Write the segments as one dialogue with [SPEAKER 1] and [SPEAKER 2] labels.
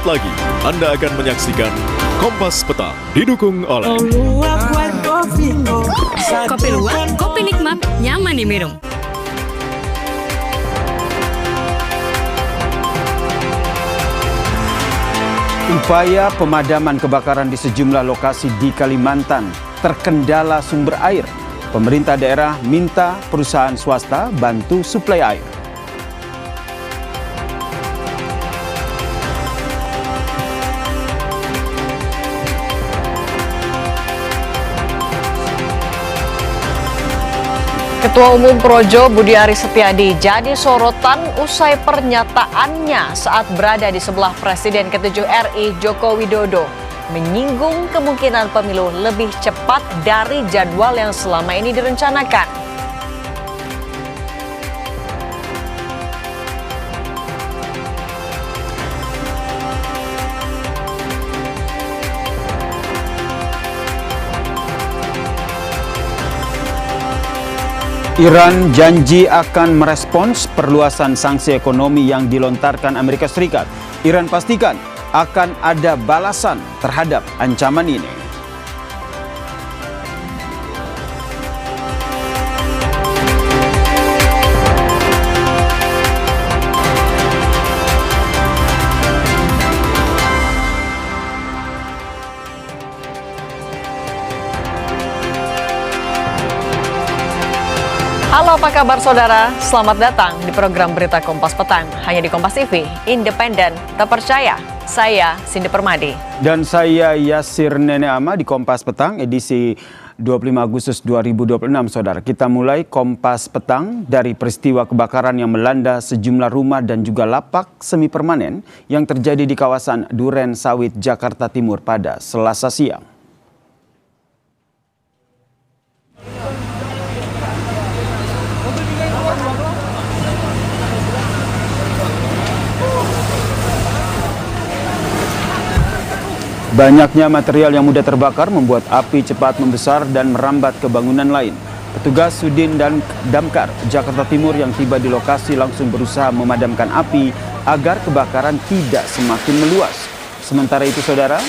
[SPEAKER 1] lagi, Anda akan menyaksikan Kompas Petang didukung oleh
[SPEAKER 2] Kopi luwak, kopi nikmat, nyaman diminum.
[SPEAKER 3] Upaya pemadaman kebakaran di sejumlah lokasi di Kalimantan terkendala sumber air. Pemerintah daerah minta perusahaan swasta bantu suplai air.
[SPEAKER 4] Ketua Umum Projo Budi Aris Setiadi jadi sorotan usai pernyataannya saat berada di sebelah Presiden ke-7 RI Joko Widodo menyinggung kemungkinan pemilu lebih cepat dari jadwal yang selama ini direncanakan.
[SPEAKER 3] Iran janji akan merespons perluasan sanksi ekonomi yang dilontarkan Amerika Serikat. Iran pastikan akan ada balasan terhadap ancaman ini.
[SPEAKER 4] Halo, apa kabar saudara? Selamat datang di program Berita Kompas Petang, hanya di Kompas TV, independen, terpercaya. Saya Cindy Permadi.
[SPEAKER 3] Dan saya Yasir Neneama di Kompas Petang, edisi 25 Agustus 2026, saudara. Kita mulai Kompas Petang dari peristiwa kebakaran yang melanda sejumlah rumah dan juga lapak semi permanen yang terjadi di kawasan Duren Sawit, Jakarta Timur pada Selasa siang. Banyaknya material yang mudah terbakar membuat api cepat membesar dan merambat ke bangunan lain. Petugas Sudin dan Damkar Jakarta Timur yang tiba di lokasi langsung berusaha memadamkan api agar kebakaran tidak semakin meluas. Sementara itu saudara,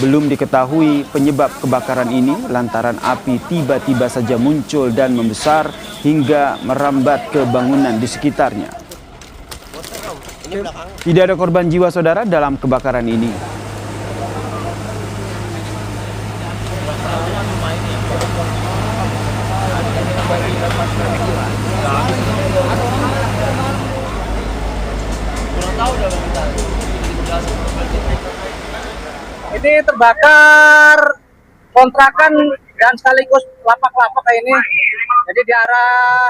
[SPEAKER 3] belum diketahui penyebab kebakaran ini lantaran api tiba-tiba saja muncul dan membesar hingga merambat ke bangunan di sekitarnya. Tidak ada korban jiwa saudara dalam kebakaran ini.
[SPEAKER 5] Ini terbakar kontrakan dan sekaligus lapak-lapak kayak ini. Jadi di arah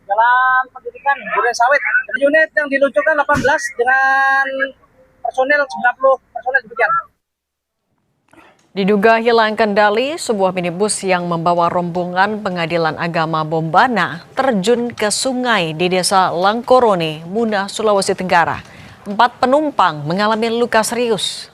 [SPEAKER 5] Jalan Pendidikan Duren Sawit. Unit yang diluncurkan 18 dengan personel 90 personel demikian.
[SPEAKER 4] Diduga hilang kendali, sebuah minibus yang membawa rombongan Pengadilan Agama Bombana terjun ke sungai di Desa Langkorone, Muna, Sulawesi Tenggara. 4 penumpang mengalami luka serius.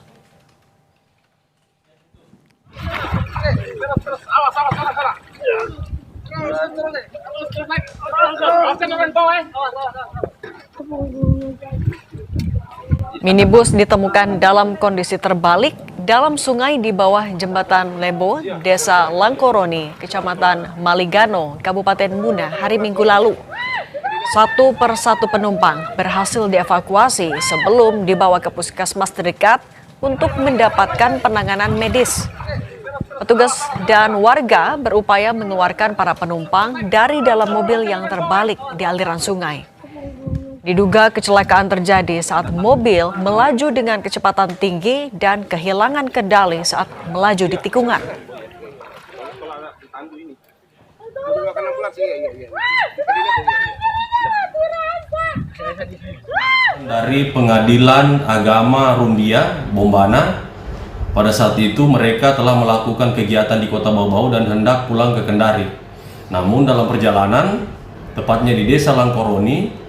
[SPEAKER 4] Minibus ditemukan dalam kondisi terbalik dalam sungai di bawah jembatan Lebo, Desa Langkorone, Kecamatan Maligano, Kabupaten Muna, hari Minggu lalu. Satu persatu penumpang berhasil dievakuasi sebelum dibawa ke puskesmas terdekat untuk mendapatkan penanganan medis. Petugas dan warga berupaya mengeluarkan para penumpang dari dalam mobil yang terbalik di aliran sungai. Diduga kecelakaan terjadi saat mobil melaju dengan kecepatan tinggi dan kehilangan kendali saat melaju di tikungan.
[SPEAKER 6] Dari Pengadilan Agama Rumbia, Bombana, pada saat itu mereka telah melakukan kegiatan di Kota Bau-Bau dan hendak pulang ke Kendari. Namun dalam perjalanan, tepatnya di Desa Langkoroni,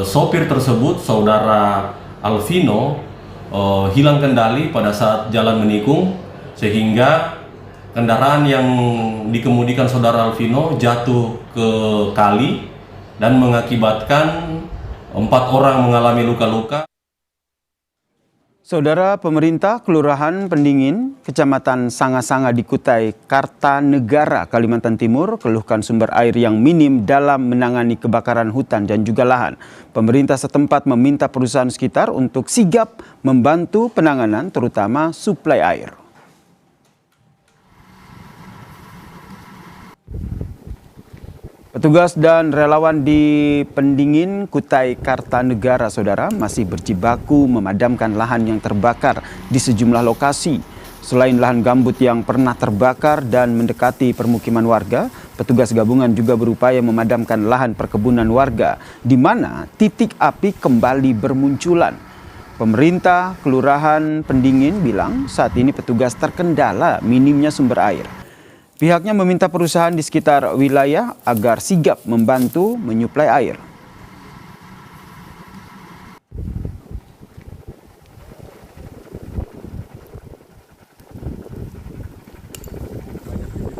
[SPEAKER 6] sopir tersebut, saudara Alvino, hilang kendali pada saat jalan menikung, sehingga kendaraan yang dikemudikan saudara Alvino jatuh ke kali dan mengakibatkan 4 orang mengalami luka-luka.
[SPEAKER 3] Saudara, pemerintah Kelurahan Pendingin, Kecamatan Sanga-Sanga di Kutai Kartanegara, Kalimantan Timur, keluhkan sumber air yang minim dalam menangani kebakaran hutan dan juga lahan. Pemerintah setempat meminta perusahaan sekitar untuk sigap membantu penanganan terutama suplai air. Petugas dan relawan di Pendingin, Kutai Kartanegara, saudara, masih berjibaku memadamkan lahan yang terbakar di sejumlah lokasi. Selain lahan gambut yang pernah terbakar dan mendekati permukiman warga, petugas gabungan juga berupaya memadamkan lahan perkebunan warga, di mana titik api kembali bermunculan. Pemerintah Kelurahan Pendingin bilang saat ini petugas terkendala minimnya sumber air. Pihaknya meminta perusahaan di sekitar wilayah agar sigap membantu menyuplai air.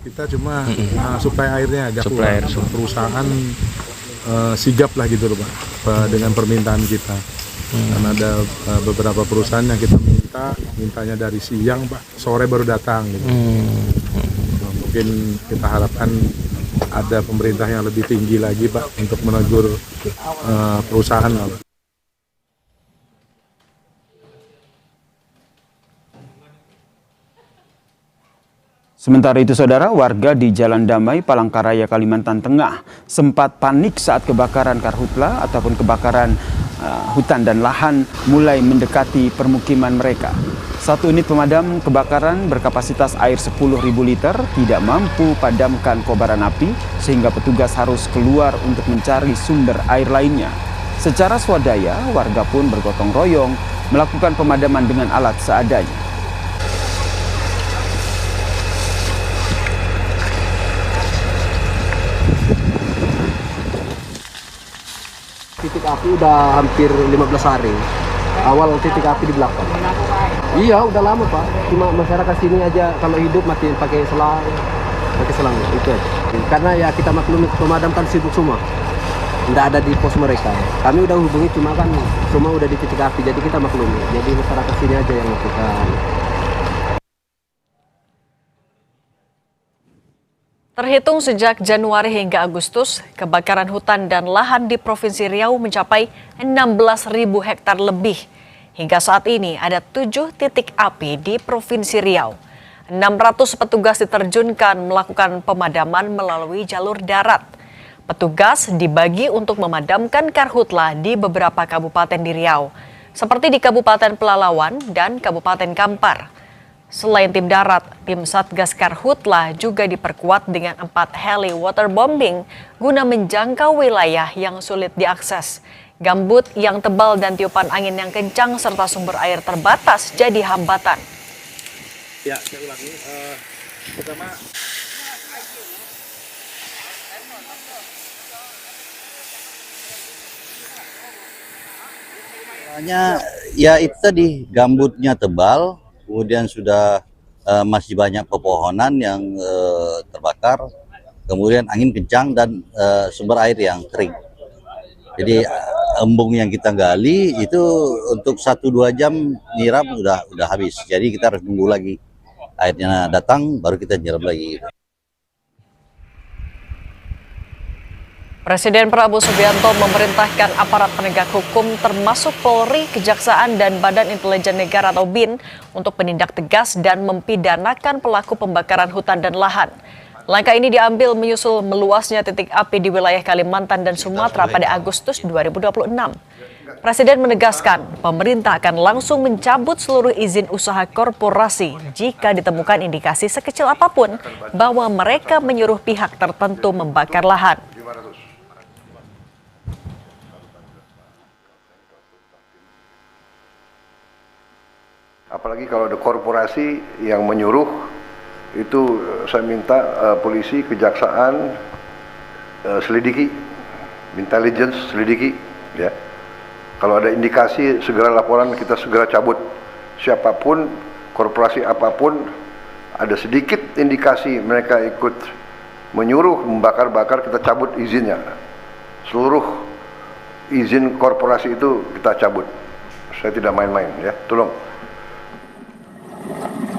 [SPEAKER 7] Kita cuma suplai airnya agak kurang. Perusahaan sigap lah gitu loh Pak, dengan permintaan kita. Karena ada beberapa perusahaan yang kita mintanya dari siang Pak, sore baru datang gitu. Mungkin kita harapkan ada pemerintah yang lebih tinggi lagi Pak untuk menegur perusahaan.
[SPEAKER 3] Sementara itu saudara, warga di Jalan Damai, Palangkaraya, Kalimantan Tengah sempat panik saat kebakaran karhutla ataupun kebakaran hutan dan lahan mulai mendekati permukiman mereka. Satu unit pemadam kebakaran berkapasitas air 10.000 liter tidak mampu padamkan kobaran api sehingga petugas harus keluar untuk mencari sumber air lainnya. Secara swadaya, warga pun bergotong royong melakukan pemadaman dengan alat seadanya.
[SPEAKER 8] Titik api udah hampir 15 hari. Awal titik api di belakang. Iya, udah lama Pak. Cuma masyarakat sini aja kalau hidup mati pakai selang itu aja. Karena ya kita maklumi pemadam kan sibuk semua. Nggak ada di pos mereka. Kami udah hubungi cuma kan semua udah di titik api. Jadi kita maklumi. Jadi masyarakat sini aja yang melakukan.
[SPEAKER 4] Terhitung sejak Januari hingga Agustus, kebakaran hutan dan lahan di Provinsi Riau mencapai 16.000 hektar lebih. Hingga saat ini ada 7 titik api di Provinsi Riau. 600 petugas diterjunkan melakukan pemadaman melalui jalur darat. Petugas dibagi untuk memadamkan karhutla di beberapa kabupaten di Riau, seperti di Kabupaten Pelalawan dan Kabupaten Kampar. Selain tim darat, tim Satgas Karhutla juga diperkuat dengan 4 heli waterbombing guna menjangkau wilayah yang sulit diakses. Gambut yang tebal dan tiupan angin yang kencang serta sumber air terbatas jadi hambatan.
[SPEAKER 7] Ya, saya ulangi. Pertama,
[SPEAKER 9] ya itu tadi, gambutnya tebal. Kemudian sudah masih banyak pepohonan yang terbakar, kemudian angin kencang dan sumber air yang kering. Jadi embung yang kita gali itu untuk 1-2 jam nyiram udah habis. Jadi kita harus tunggu lagi airnya datang baru kita nyiram lagi.
[SPEAKER 4] Presiden Prabowo Subianto memerintahkan aparat penegak hukum termasuk Polri, Kejaksaan, dan Badan Intelijen Negara atau BIN untuk menindak tegas dan mempidanakan pelaku pembakaran hutan dan lahan. Langkah ini diambil menyusul meluasnya titik api di wilayah Kalimantan dan Sumatera pada Agustus 2026. Presiden menegaskan pemerintah akan langsung mencabut seluruh izin usaha korporasi jika ditemukan indikasi sekecil apapun bahwa mereka menyuruh pihak tertentu membakar lahan.
[SPEAKER 10] Apalagi kalau ada korporasi yang menyuruh, itu saya minta polisi, kejaksaan selidiki, intelligence selidiki, ya. Kalau ada indikasi segera laporan, kita segera cabut. Siapapun, korporasi apapun, ada sedikit indikasi mereka ikut menyuruh membakar-bakar, kita cabut izinnya. Seluruh izin korporasi itu kita cabut. Saya tidak main-main, ya. Tolong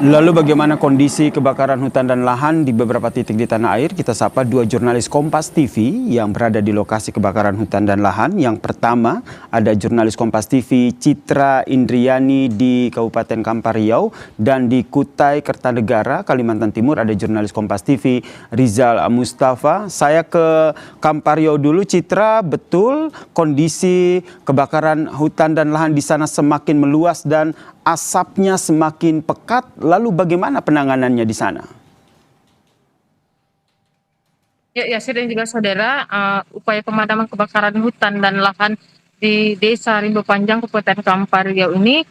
[SPEAKER 3] Lalu bagaimana kondisi kebakaran hutan dan lahan di beberapa titik di tanah air? Kita sapa dua jurnalis Kompas TV yang berada di lokasi kebakaran hutan dan lahan. Yang pertama ada jurnalis Kompas TV Citra Indriani di Kabupaten Kampar Riau, dan di Kutai Kertanegara, Kalimantan Timur ada jurnalis Kompas TV Rizal Mustafa. Saya ke Kampar Riau dulu. Citra, betul kondisi kebakaran hutan dan lahan di sana semakin meluas dan asapnya semakin pekat, lalu bagaimana penanganannya di sana?
[SPEAKER 11] Ya, dan juga saudara, upaya pemadaman kebakaran hutan dan lahan di Desa Rimbo Panjang, Kabupaten Kampar Riau ini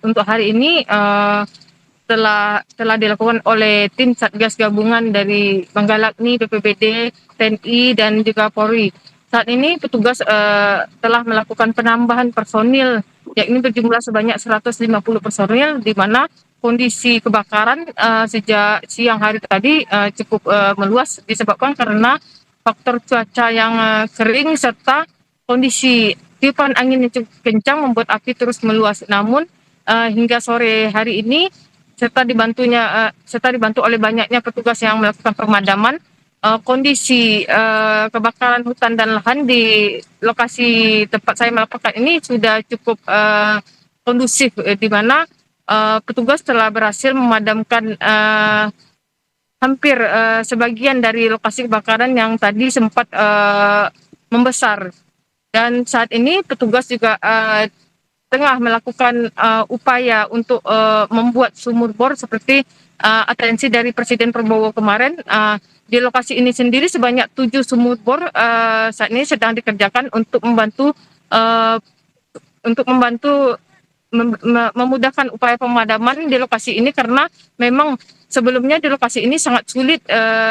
[SPEAKER 11] untuk hari ini telah dilakukan oleh tim Satgas Gabungan dari Manggalakhni, BPBD, TNI, dan juga Polri. Saat ini petugas telah melakukan penambahan personil, yakni berjumlah sebanyak 150 personil, di mana kondisi kebakaran sejak siang hari tadi cukup meluas disebabkan karena faktor cuaca yang kering serta kondisi tiupan angin yang cukup kencang membuat api terus meluas. Namun hingga sore hari ini serta dibantu oleh banyaknya petugas yang melakukan pemadaman, kondisi kebakaran hutan dan lahan di lokasi tempat saya melaporkan ini sudah cukup kondusif, di mana petugas telah berhasil memadamkan hampir sebagian dari lokasi kebakaran yang tadi sempat membesar. Dan saat ini petugas juga tengah melakukan upaya untuk membuat sumur bor seperti atensi dari Presiden Prabowo kemarin. Di lokasi ini sendiri sebanyak 7 sumur bor saat ini sedang dikerjakan untuk membantu memudahkan upaya pemadaman di lokasi ini, karena memang sebelumnya di lokasi ini sangat sulit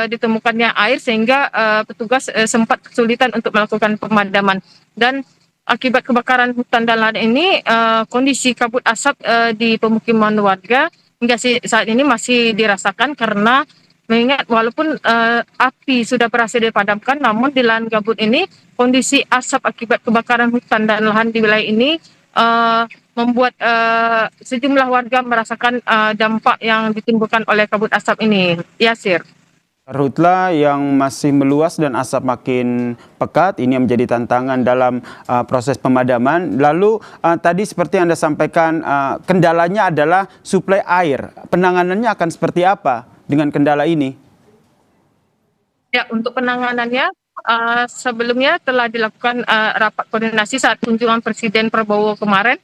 [SPEAKER 11] ditemukannya air sehingga petugas sempat kesulitan untuk melakukan pemadaman. Dan akibat kebakaran hutan dan lahan ini kondisi kabut asap di pemukiman warga hingga saat ini masih dirasakan, karena mengingat walaupun api sudah berhasil dipadamkan, namun di lahan gambut ini kondisi asap akibat kebakaran hutan dan lahan di wilayah ini membuat sejumlah warga merasakan dampak yang ditimbulkan oleh kabut asap ini. Yasir.
[SPEAKER 3] Karhutla yang masih meluas dan asap makin pekat, ini yang menjadi tantangan dalam proses pemadaman. Lalu tadi seperti Anda sampaikan, kendalanya adalah suplai air. Penanganannya akan seperti apa dengan kendala ini?
[SPEAKER 11] Ya, untuk penanganannya sebelumnya telah dilakukan rapat koordinasi saat kunjungan Presiden Prabowo kemarin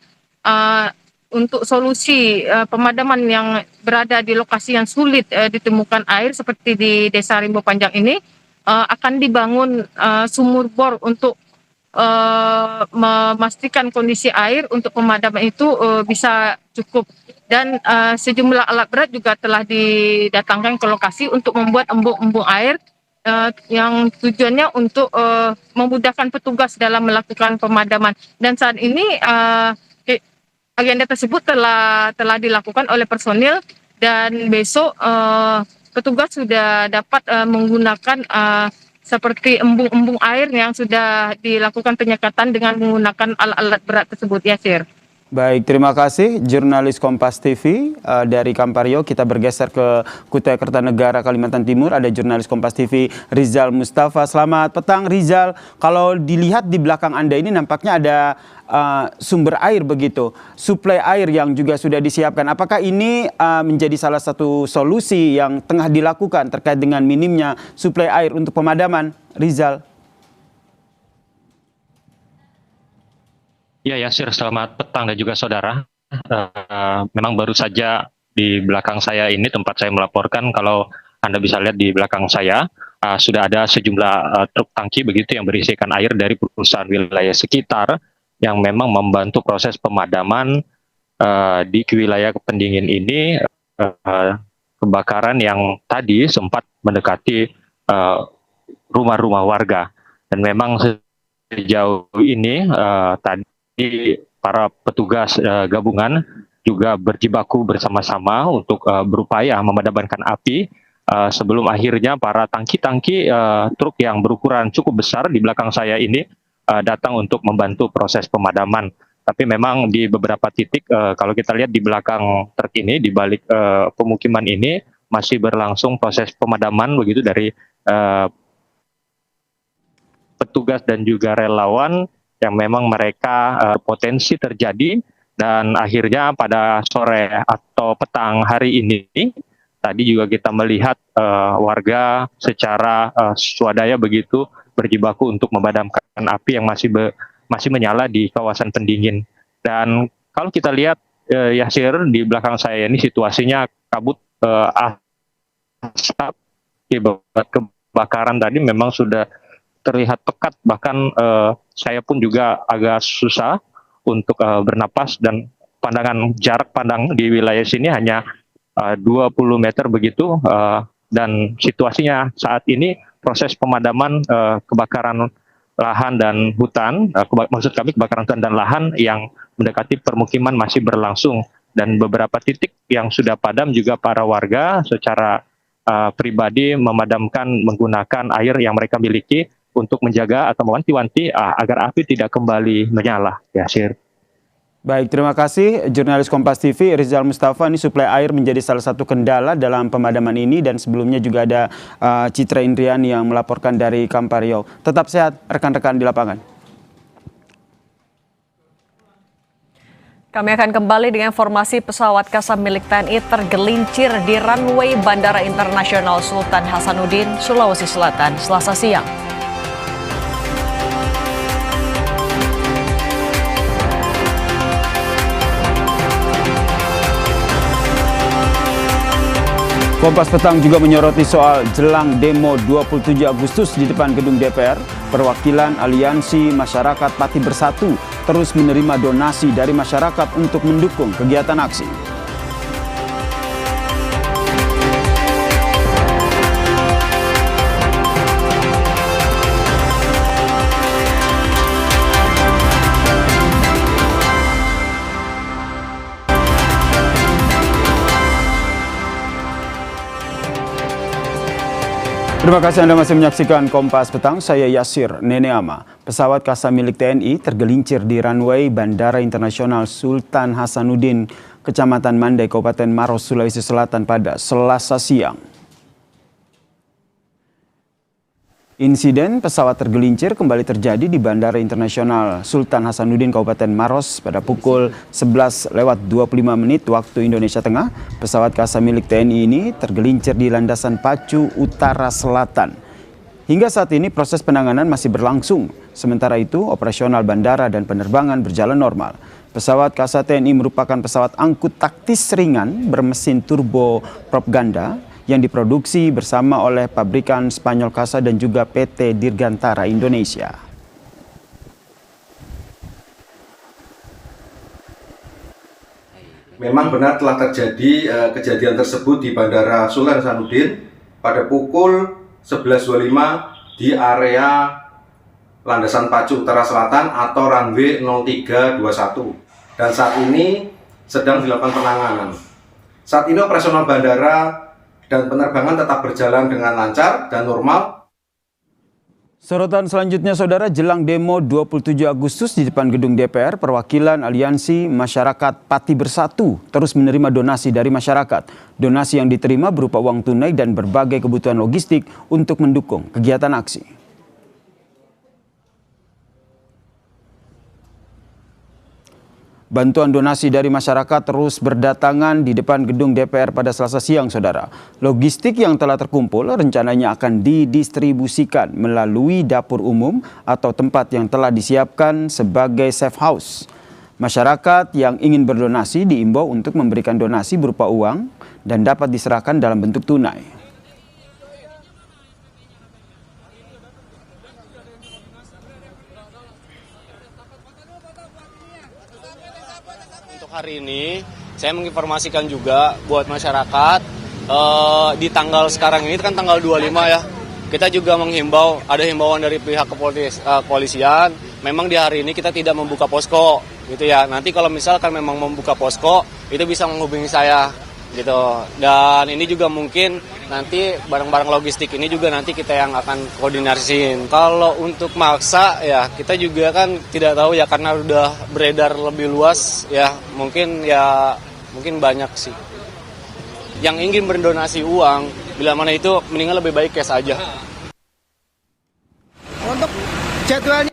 [SPEAKER 11] untuk solusi pemadaman yang berada di lokasi yang sulit ditemukan air seperti di Desa Rimbo Panjang ini. Akan dibangun sumur bor untuk memastikan kondisi air untuk pemadaman itu bisa cukup. Dan sejumlah alat berat juga telah didatangkan ke lokasi untuk membuat embung-embung air yang tujuannya untuk memudahkan petugas dalam melakukan pemadaman. Dan saat ini agenda tersebut telah dilakukan oleh personil, dan besok petugas sudah dapat menggunakan seperti embung-embung air yang sudah dilakukan penyekatan dengan menggunakan alat-alat berat tersebut, Yasir.
[SPEAKER 3] Baik, terima kasih jurnalis Kompas TV dari Kampar Riau. Kita bergeser ke Kutai Kertanegara, Kalimantan Timur. Ada jurnalis Kompas TV Rizal Mustafa. Selamat petang Rizal. Kalau dilihat di belakang Anda ini nampaknya ada sumber air begitu, suplai air yang juga sudah disiapkan. Apakah ini menjadi salah satu solusi yang tengah dilakukan terkait dengan minimnya suplai air untuk pemadaman, Rizal?
[SPEAKER 12] Ya, Yasir, selamat petang dan juga saudara. Memang baru saja di belakang saya ini tempat saya melaporkan, kalau Anda bisa lihat di belakang saya, sudah ada sejumlah truk tangki begitu yang berisikan air dari perusahaan wilayah sekitar yang memang membantu proses pemadaman di wilayah pendingin ini, kebakaran yang tadi sempat mendekati rumah-rumah warga. Dan memang sejauh ini tadi para petugas gabungan juga berjibaku bersama-sama untuk berupaya memadamkan api sebelum akhirnya para tangki-tangki truk yang berukuran cukup besar di belakang saya ini datang untuk membantu proses pemadaman Tapi memang di beberapa titik, kalau kita lihat di belakang truk ini, di balik pemukiman ini, masih berlangsung proses pemadaman begitu dari petugas dan juga relawan yang memang mereka potensi terjadi, dan akhirnya pada sore atau petang hari ini, tadi juga kita melihat warga secara swadaya begitu berjibaku untuk memadamkan api yang masih menyala di kawasan pendingin. Dan kalau kita lihat Yasir, di belakang saya ini situasinya kabut asap akibat kebakaran tadi memang sudah terlihat pekat, bahkan saya pun juga agak susah untuk bernapas, dan jarak pandang di wilayah sini hanya 20 meter begitu, dan situasinya saat ini proses pemadaman kebakaran lahan dan hutan, maksud kami kebakaran hutan dan lahan yang mendekati permukiman masih berlangsung, dan beberapa titik yang sudah padam juga para warga secara pribadi memadamkan menggunakan air yang mereka miliki untuk menjaga atau mewanti-wanti agar api tidak kembali menyala. Yasir.
[SPEAKER 3] Baik, terima kasih jurnalis Kompas TV Rizal Mustafa. Ini suplai air menjadi salah satu kendala dalam pemadaman ini, dan sebelumnya juga ada Citra Indriani yang melaporkan dari Kampar Riau. Tetap sehat rekan-rekan di lapangan.
[SPEAKER 4] Kami akan kembali dengan informasi pesawat Kasam milik TNI tergelincir di runway Bandara Internasional Sultan Hasanuddin, Sulawesi Selatan, Selasa siang.
[SPEAKER 3] Kompas Petang juga menyoroti soal jelang demo 27 Agustus di depan gedung DPR. Perwakilan Aliansi Masyarakat Pati Bersatu terus menerima donasi dari masyarakat untuk mendukung kegiatan aksi. Terima kasih Anda masih menyaksikan Kompas Petang, saya Yasir Neneama. Pesawat Kasam milik TNI tergelincir di runway Bandara Internasional Sultan Hasanuddin, Kecamatan Mandai, Kabupaten Maros, Sulawesi Selatan pada Selasa siang. Insiden pesawat tergelincir kembali terjadi di Bandara Internasional Sultan Hasanuddin, Kabupaten Maros pada pukul 11:25 waktu Indonesia Tengah. Pesawat Kasam milik TNI ini tergelincir di landasan pacu utara selatan. Hingga saat ini proses penanganan masih berlangsung. Sementara itu operasional bandara dan penerbangan berjalan normal. Pesawat Kasa TNI merupakan pesawat angkut taktis ringan bermesin turbo prop ganda yang diproduksi bersama oleh pabrikan Spanyol Kasa dan juga PT Dirgantara Indonesia.
[SPEAKER 13] Memang benar telah terjadi kejadian tersebut di Bandara Sultan Hasanuddin pada pukul 11.25 di area landasan pacu utara selatan atau runway 0321. Dan saat ini sedang dilakukan penanganan. Saat ini operasional bandara dan penerbangan tetap berjalan dengan lancar dan normal.
[SPEAKER 3] Sorotan selanjutnya, saudara, jelang demo 27 Agustus di depan gedung DPR, perwakilan Aliansi Masyarakat Pati Bersatu terus menerima donasi dari masyarakat. Donasi yang diterima berupa uang tunai dan berbagai kebutuhan logistik untuk mendukung kegiatan aksi. Bantuan donasi dari masyarakat terus berdatangan di depan gedung DPR pada Selasa siang, saudara. Logistik yang telah terkumpul rencananya akan didistribusikan melalui dapur umum atau tempat yang telah disiapkan sebagai safe house. Masyarakat yang ingin berdonasi diimbau untuk memberikan donasi berupa uang dan dapat diserahkan dalam bentuk tunai.
[SPEAKER 14] Hari ini saya menginformasikan juga buat masyarakat di tanggal sekarang ini kan tanggal 25 ya. Kita juga menghimbau, ada himbauan dari pihak kepolisian, memang di hari ini kita tidak membuka posko gitu ya. Nanti kalau misalkan memang membuka posko itu bisa menghubungi saya gitu. Dan ini juga mungkin nanti barang-barang logistik ini juga nanti kita yang akan koordinasiin. Kalau untuk maksa ya kita juga kan tidak tahu ya, karena udah beredar lebih luas ya, mungkin banyak sih yang ingin berdonasi uang, bila mana itu mendingan lebih baik cash aja.
[SPEAKER 5] Untuk jadwalnya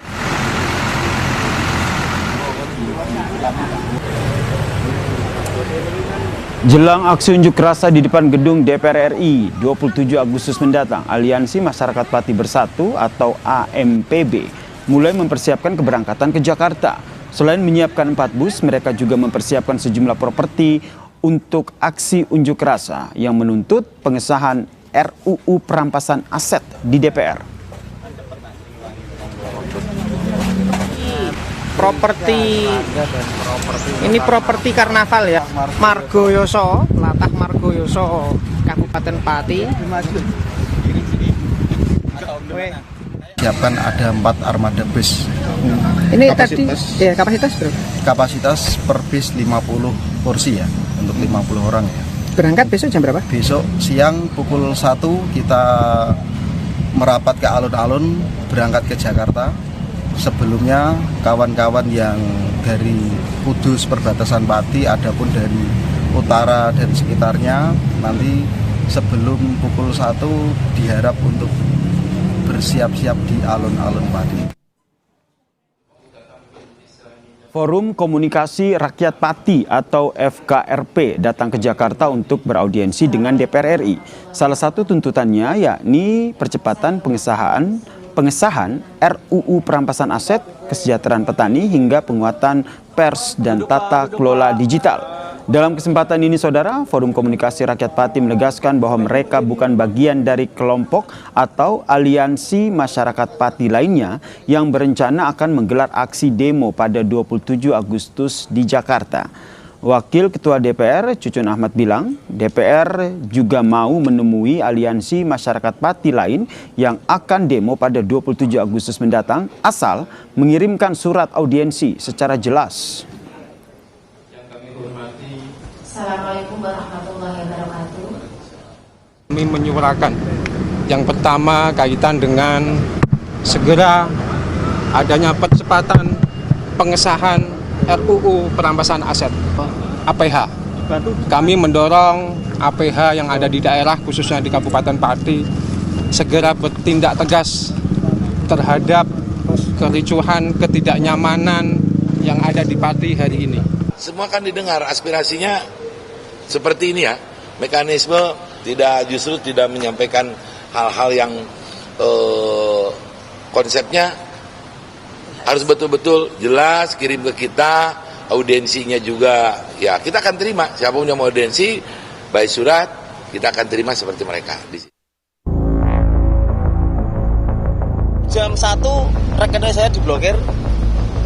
[SPEAKER 3] Jelang aksi unjuk rasa di depan gedung DPR RI 27 Agustus mendatang, Aliansi Masyarakat Pati Bersatu atau AMPB mulai mempersiapkan keberangkatan ke Jakarta. Selain menyiapkan 4 bus, mereka juga mempersiapkan sejumlah properti untuk aksi unjuk rasa yang menuntut pengesahan RUU perampasan aset di DPR.
[SPEAKER 5] Ini properti karnaval ya, Margoyoso, Latah Margoyoso, Kabupaten Pati.
[SPEAKER 15] Siapkan ada 4 armada bus.
[SPEAKER 5] Ini kapasitas, tadi kapasitas berapa?
[SPEAKER 15] Kapasitas per bis 50 kursi ya, untuk 50 orang ya.
[SPEAKER 5] Berangkat besok jam berapa?
[SPEAKER 15] Besok siang pukul 1 kita merapat ke alun-alun, berangkat ke Jakarta. Sebelumnya kawan-kawan yang dari Kudus perbatasan Pati, adapun dari utara dan sekitarnya, nanti sebelum pukul 1 diharap untuk bersiap-siap di alun-alun Pati.
[SPEAKER 3] Forum Komunikasi Rakyat Pati atau FKRP datang ke Jakarta untuk beraudiensi dengan DPR RI. Salah satu tuntutannya yakni percepatan pengesahan RUU perampasan aset, kesejahteraan petani hingga penguatan pers dan tata kelola digital. Dalam kesempatan ini, Saudara, Forum Komunikasi Rakyat Pati menegaskan bahwa mereka bukan bagian dari kelompok atau aliansi masyarakat Pati lainnya yang berencana akan menggelar aksi demo pada 27 Agustus di Jakarta. Wakil Ketua DPR, Cucun Ahmad bilang, DPR juga mau menemui aliansi masyarakat Pati lain yang akan demo pada 27 Agustus mendatang asal mengirimkan surat audiensi secara jelas.
[SPEAKER 16] Assalamualaikum warahmatullahi wabarakatuh.
[SPEAKER 17] Kami menyuarakan yang pertama kaitan dengan segera adanya percepatan pengesahan RUU perampasan aset APH. Kami mendorong APH yang ada di daerah khususnya di Kabupaten Pati segera bertindak tegas terhadap kericuhan, ketidaknyamanan yang ada di Pati hari ini.
[SPEAKER 18] Semua kan didengar aspirasinya seperti ini ya, mekanisme justru tidak menyampaikan hal-hal yang konsepnya harus betul-betul jelas, kirim ke kita, audiensinya juga ya kita akan terima, siapapun yang mau audiensi baik surat kita akan terima seperti mereka.
[SPEAKER 5] Jam 1 rekening saya diblokir,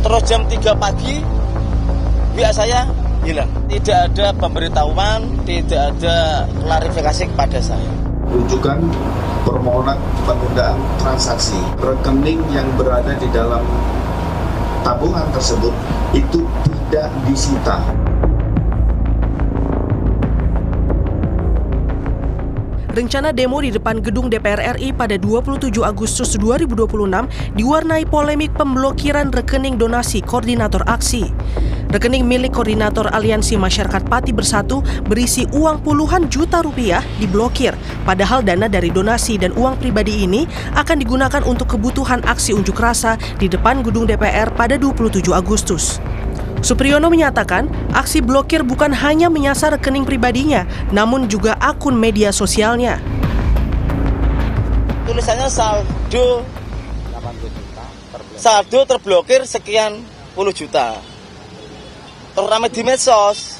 [SPEAKER 5] terus jam 3 pagi WA saya hilang. Tidak ada pemberitahuan, tidak ada klarifikasi kepada saya.
[SPEAKER 19] Rujukan permohonan penundaan transaksi rekening yang berada di dalam tabungan tersebut itu tidak disita.
[SPEAKER 20] Rencana demo di depan gedung DPR RI pada 27 Agustus 2026 diwarnai polemik pemblokiran rekening donasi koordinator aksi. Rekening milik koordinator Aliansi Masyarakat Pati Bersatu berisi uang puluhan juta rupiah diblokir, padahal dana dari donasi dan uang pribadi ini akan digunakan untuk kebutuhan aksi unjuk rasa di depan gedung DPR pada 27 Agustus. Supriyono menyatakan, aksi blokir bukan hanya menyasar rekening pribadinya, namun juga akun media sosialnya.
[SPEAKER 5] Tulisannya saldo terblokir sekian puluh juta. Terutama di medsos,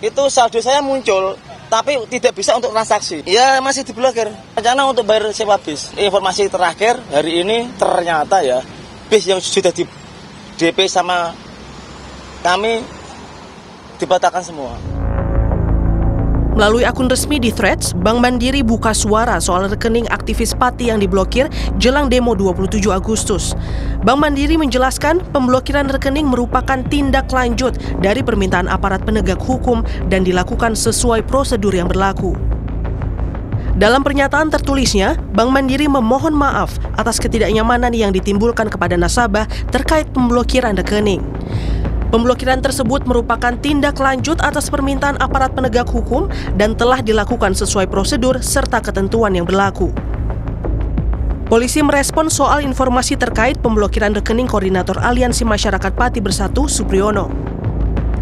[SPEAKER 5] itu saldo saya muncul, tapi tidak bisa untuk transaksi. Ya masih diblokir. Rencana untuk bayar sewa bis. Informasi terakhir hari ini ternyata ya, bis yang sudah di DP sama kami dibatalkan semua.
[SPEAKER 20] Melalui akun resmi di Threads, Bank Mandiri buka suara soal rekening aktivis Pati yang diblokir jelang demo 27 Agustus. Bank Mandiri menjelaskan pemblokiran rekening merupakan tindak lanjut dari permintaan aparat penegak hukum dan dilakukan sesuai prosedur yang berlaku. Dalam pernyataan tertulisnya, Bank Mandiri memohon maaf atas ketidaknyamanan yang ditimbulkan kepada nasabah terkait pemblokiran rekening. Pemblokiran tersebut merupakan tindak lanjut atas permintaan aparat penegak hukum dan telah dilakukan sesuai prosedur serta ketentuan yang berlaku. Polisi merespon soal informasi terkait pemblokiran rekening Koordinator Aliansi Masyarakat Pati Bersatu, Supriyono.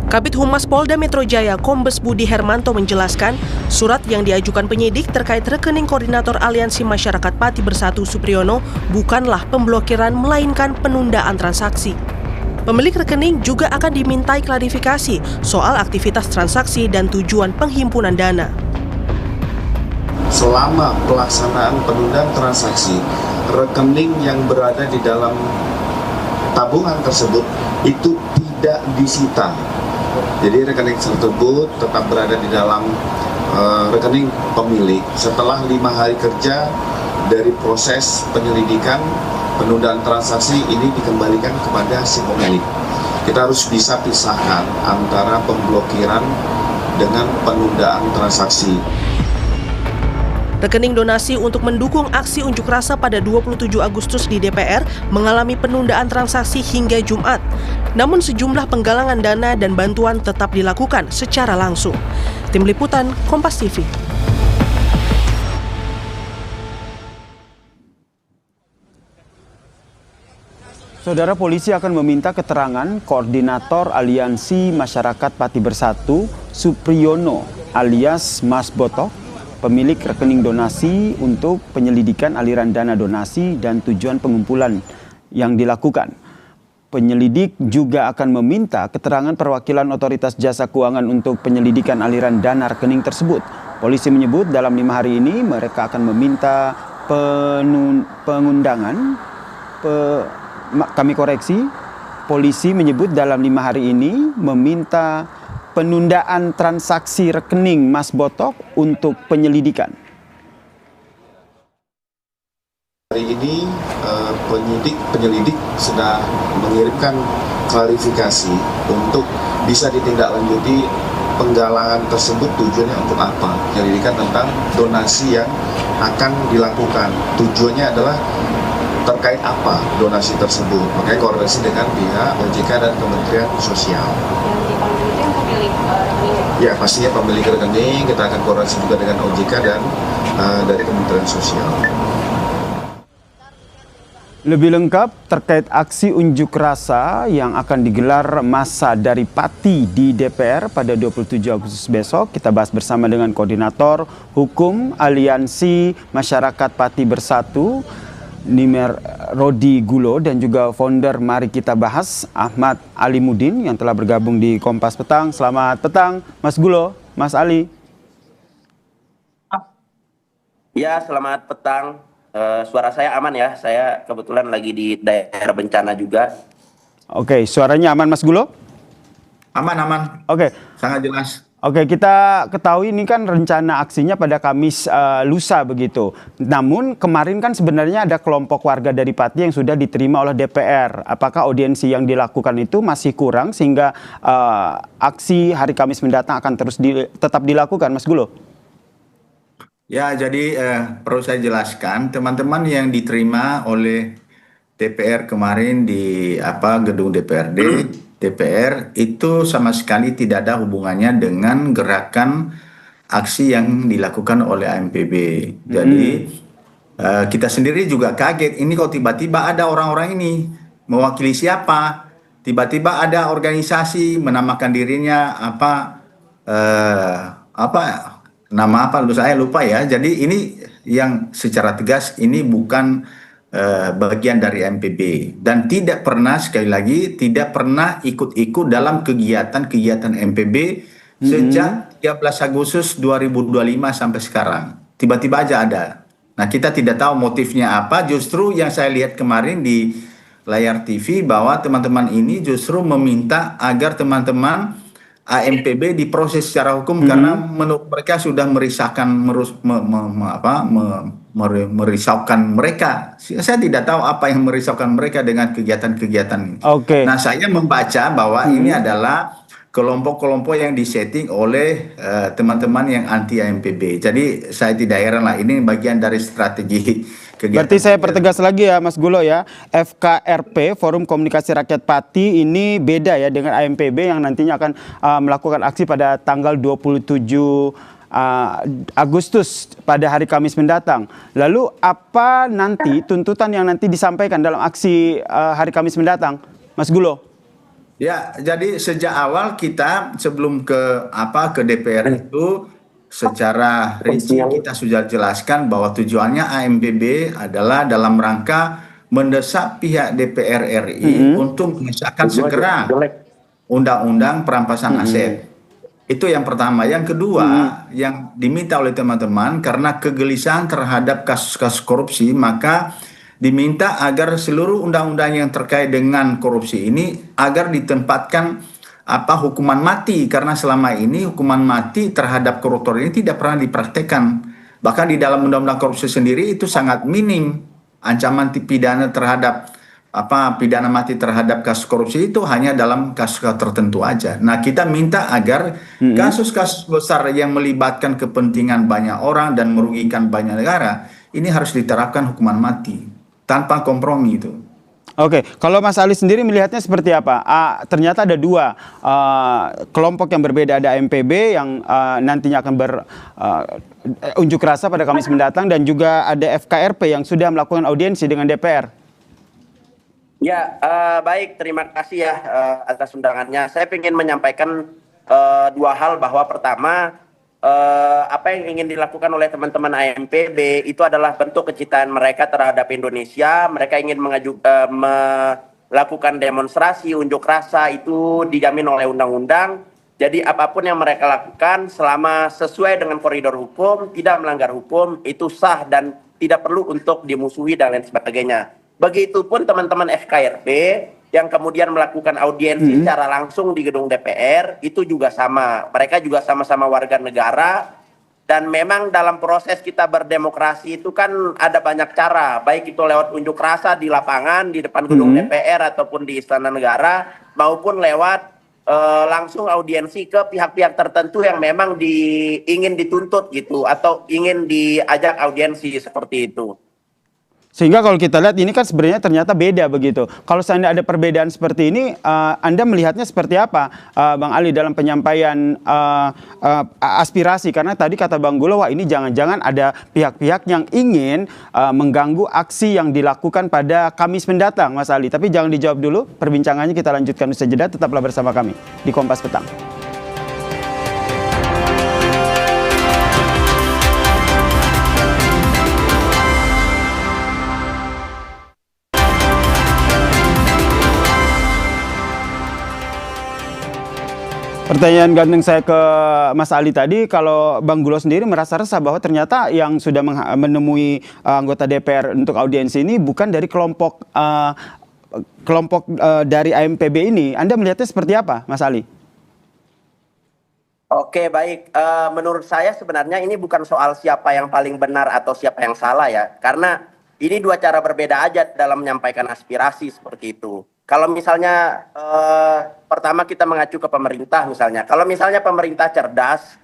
[SPEAKER 20] Kabid Humas Polda Metro Jaya Kombes Budi Hermanto menjelaskan, surat yang diajukan penyidik terkait rekening Koordinator Aliansi Masyarakat Pati Bersatu, Supriyono bukanlah pemblokiran melainkan penundaan transaksi. Pemilik rekening juga akan dimintai klarifikasi soal aktivitas transaksi dan tujuan penghimpunan dana.
[SPEAKER 19] Selama pelaksanaan penundaan transaksi, rekening yang berada di dalam tabungan tersebut itu tidak disita. Jadi rekening tersebut tetap berada di dalam rekening pemilik. Setelah 5 hari kerja dari proses penyelidikan, penundaan transaksi ini dikembalikan kepada si pemilik. Kita harus bisa pisahkan antara pemblokiran dengan penundaan transaksi.
[SPEAKER 20] Rekening donasi untuk mendukung aksi unjuk rasa pada 27 Agustus di DPR mengalami penundaan transaksi hingga Jumat. Namun sejumlah penggalangan dana dan bantuan tetap dilakukan secara langsung. Tim Liputan, Kompas TV.
[SPEAKER 3] Saudara, polisi akan meminta keterangan Koordinator Aliansi Masyarakat Pati Bersatu, Supriyono alias Mas Botok, pemilik rekening donasi untuk penyelidikan aliran dana donasi dan tujuan pengumpulan yang dilakukan. Penyelidik juga akan meminta keterangan perwakilan Otoritas Jasa Keuangan untuk penyelidikan aliran dana rekening tersebut. Polisi menyebut dalam 5 hari ini mereka akan meminta pengundangan. Kami koreksi, polisi menyebut dalam 5 hari ini meminta penundaan transaksi rekening Mas Botok untuk penyelidikan.
[SPEAKER 19] Hari ini penyelidik sedang mengirimkan klarifikasi untuk bisa ditindaklanjuti penggalangan tersebut tujuannya untuk apa. Penyelidikan tentang donasi yang akan dilakukan. Tujuannya adalah terkait apa donasi tersebut, makanya koordinasi dengan pihak OJK dan Kementerian Sosial. Ya, pastinya pemilik rekening, kita akan koordinasi juga dengan OJK dan dari Kementerian Sosial.
[SPEAKER 3] Lebih lengkap terkait aksi unjuk rasa yang akan digelar massa dari Pati di DPR pada 27 Agustus besok, kita bahas bersama dengan Koordinator Hukum Aliansi Masyarakat Pati Bersatu, Nimer Rodi Gulo, dan juga founder Mari Kita Bahas, Ahmad Alimuddin, yang telah bergabung di Kompas Petang. Selamat petang, Mas Gulo, Mas Ali.
[SPEAKER 21] Ya, selamat petang. Suara saya aman ya, saya kebetulan lagi di daerah bencana juga.
[SPEAKER 3] Oke, suaranya aman Mas Gulo?
[SPEAKER 21] Aman.
[SPEAKER 3] Oke.
[SPEAKER 21] Sangat jelas.
[SPEAKER 3] Oke, kita ketahui ini kan rencana aksinya pada Kamis lusa begitu. Namun kemarin kan sebenarnya ada kelompok warga dari Pati yang sudah diterima oleh DPR. Apakah audiensi yang dilakukan itu masih kurang sehingga aksi hari Kamis mendatang akan terus tetap dilakukan, Mas Gulo?
[SPEAKER 22] Ya, jadi perlu saya jelaskan, teman-teman yang diterima oleh DPR kemarin di gedung DPR itu sama sekali tidak ada hubungannya dengan gerakan aksi yang dilakukan oleh AMPB. Jadi kita sendiri juga kaget, ini kok tiba-tiba ada orang-orang ini mewakili siapa? Tiba-tiba ada organisasi menamakan dirinya nama apa? Saya lupa ya. Jadi ini yang secara tegas ini bukan bagian dari MPB dan tidak pernah, sekali lagi, tidak pernah ikut-ikut dalam kegiatan-kegiatan MPB sejak 13 Agustus 2025 sampai sekarang. Tiba-tiba aja ada. Nah, kita tidak tahu motifnya apa. Justru yang saya lihat kemarin di layar TV bahwa teman-teman ini justru meminta agar teman-teman AMPB diproses secara hukum karena menurut mereka sudah merisaukan merisaukan mereka. Saya tidak tahu apa yang merisaukan mereka dengan kegiatan-kegiatan ini. Nah, saya membaca bahwa ini adalah kelompok-kelompok yang disetting oleh teman-teman yang anti AMPB. Jadi saya tidak heran lah, ini bagian dari strategi kegiatan.
[SPEAKER 3] Berarti saya pertegas lagi ya Mas Gulo ya, FKRP Forum Komunikasi Rakyat Pati ini beda ya dengan AMPB yang nantinya akan melakukan aksi pada tanggal 27 Agustus pada hari Kamis mendatang. Lalu apa nanti tuntutan yang nanti disampaikan dalam aksi hari Kamis mendatang, Mas Gulo?
[SPEAKER 22] Ya, jadi sejak awal kita sebelum ke DPR itu secara rinci kita sudah jelaskan bahwa tujuannya AMPB adalah dalam rangka mendesak pihak DPR RI untuk mengesahkan segera undang-undang perampasan aset. Itu yang pertama. Yang kedua, yang diminta oleh teman-teman karena kegelisahan terhadap kasus-kasus korupsi, maka diminta agar seluruh undang-undang yang terkait dengan korupsi ini agar ditempatkan hukuman mati, karena selama ini hukuman mati terhadap koruptor ini tidak pernah dipraktekkan. Bahkan di dalam undang-undang korupsi sendiri itu sangat minim ancaman pidana terhadap pidana mati terhadap kasus korupsi itu hanya dalam kasus tertentu aja. Nah, kita minta agar kasus-kasus besar yang melibatkan kepentingan banyak orang dan merugikan banyak negara ini harus diterapkan hukuman mati tanpa kompromi itu.
[SPEAKER 3] Oke, kalau Mas Ali sendiri melihatnya seperti apa? Ternyata ada dua kelompok yang berbeda, ada AMPB yang nantinya akan berunjuk rasa pada Kamis mendatang dan juga ada FKRP yang sudah melakukan audiensi dengan DPR.
[SPEAKER 21] Ya, baik, terima kasih ya atas undangannya. Saya ingin menyampaikan dua hal, bahwa pertama, apa yang ingin dilakukan oleh teman-teman AMPB itu adalah bentuk kecintaan mereka terhadap Indonesia. Mereka ingin melakukan demonstrasi, unjuk rasa, itu dijamin oleh undang-undang. Jadi apapun yang mereka lakukan selama sesuai dengan koridor hukum, tidak melanggar hukum, itu sah dan tidak perlu untuk dimusuhi dan lain sebagainya. Begitupun teman-teman FKRP yang kemudian melakukan audiensi secara langsung di gedung DPR, itu juga sama. Mereka juga sama-sama warga negara, dan memang dalam proses kita berdemokrasi itu kan ada banyak cara, baik itu lewat unjuk rasa di lapangan, di depan gedung DPR ataupun di Istana Negara, maupun lewat langsung audiensi ke pihak-pihak tertentu yang memang ingin dituntut gitu, atau ingin diajak audiensi seperti itu.
[SPEAKER 3] Sehingga kalau kita lihat ini kan sebenarnya ternyata beda begitu. Kalau seandainya ada perbedaan seperti ini, Anda melihatnya seperti apa, Bang Ali, dalam penyampaian aspirasi? Karena tadi kata Bang Gulo, wah ini jangan-jangan ada pihak-pihak yang ingin mengganggu aksi yang dilakukan pada Kamis mendatang, Mas Ali. Tapi jangan dijawab dulu, perbincangannya kita lanjutkan usai jeda. Tetaplah bersama kami di Kompas Petang. Pertanyaan ganteng saya ke Mas Ali tadi, kalau Bang Gulo sendiri merasa resah bahwa ternyata yang sudah menemui anggota DPR untuk audiensi ini bukan dari kelompok dari AMPB ini. Anda melihatnya seperti apa, Mas Ali?
[SPEAKER 21] Oke, baik. Menurut saya sebenarnya ini bukan soal siapa yang paling benar atau siapa yang salah ya. Karena ini dua cara berbeda aja dalam menyampaikan aspirasi seperti itu. Kalau misalnya pertama kita mengacu ke pemerintah misalnya. Kalau misalnya pemerintah cerdas,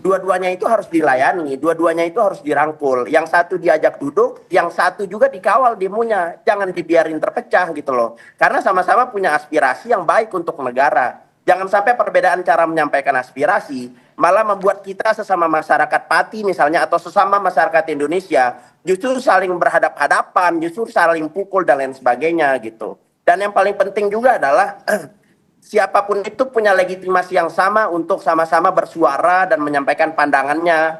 [SPEAKER 21] dua-duanya itu harus dilayani, dua-duanya itu harus dirangkul. Yang satu diajak duduk, yang satu juga dikawal demonya. Jangan dibiarin terpecah gitu loh. Karena sama-sama punya aspirasi yang baik untuk negara. Jangan sampai perbedaan cara menyampaikan aspirasi malah membuat kita sesama masyarakat Pati misalnya atau sesama masyarakat Indonesia justru saling berhadap-hadapan, justru saling pukul dan lain sebagainya gitu. Dan yang paling penting juga adalah siapapun itu punya legitimasi yang sama untuk sama-sama bersuara dan menyampaikan pandangannya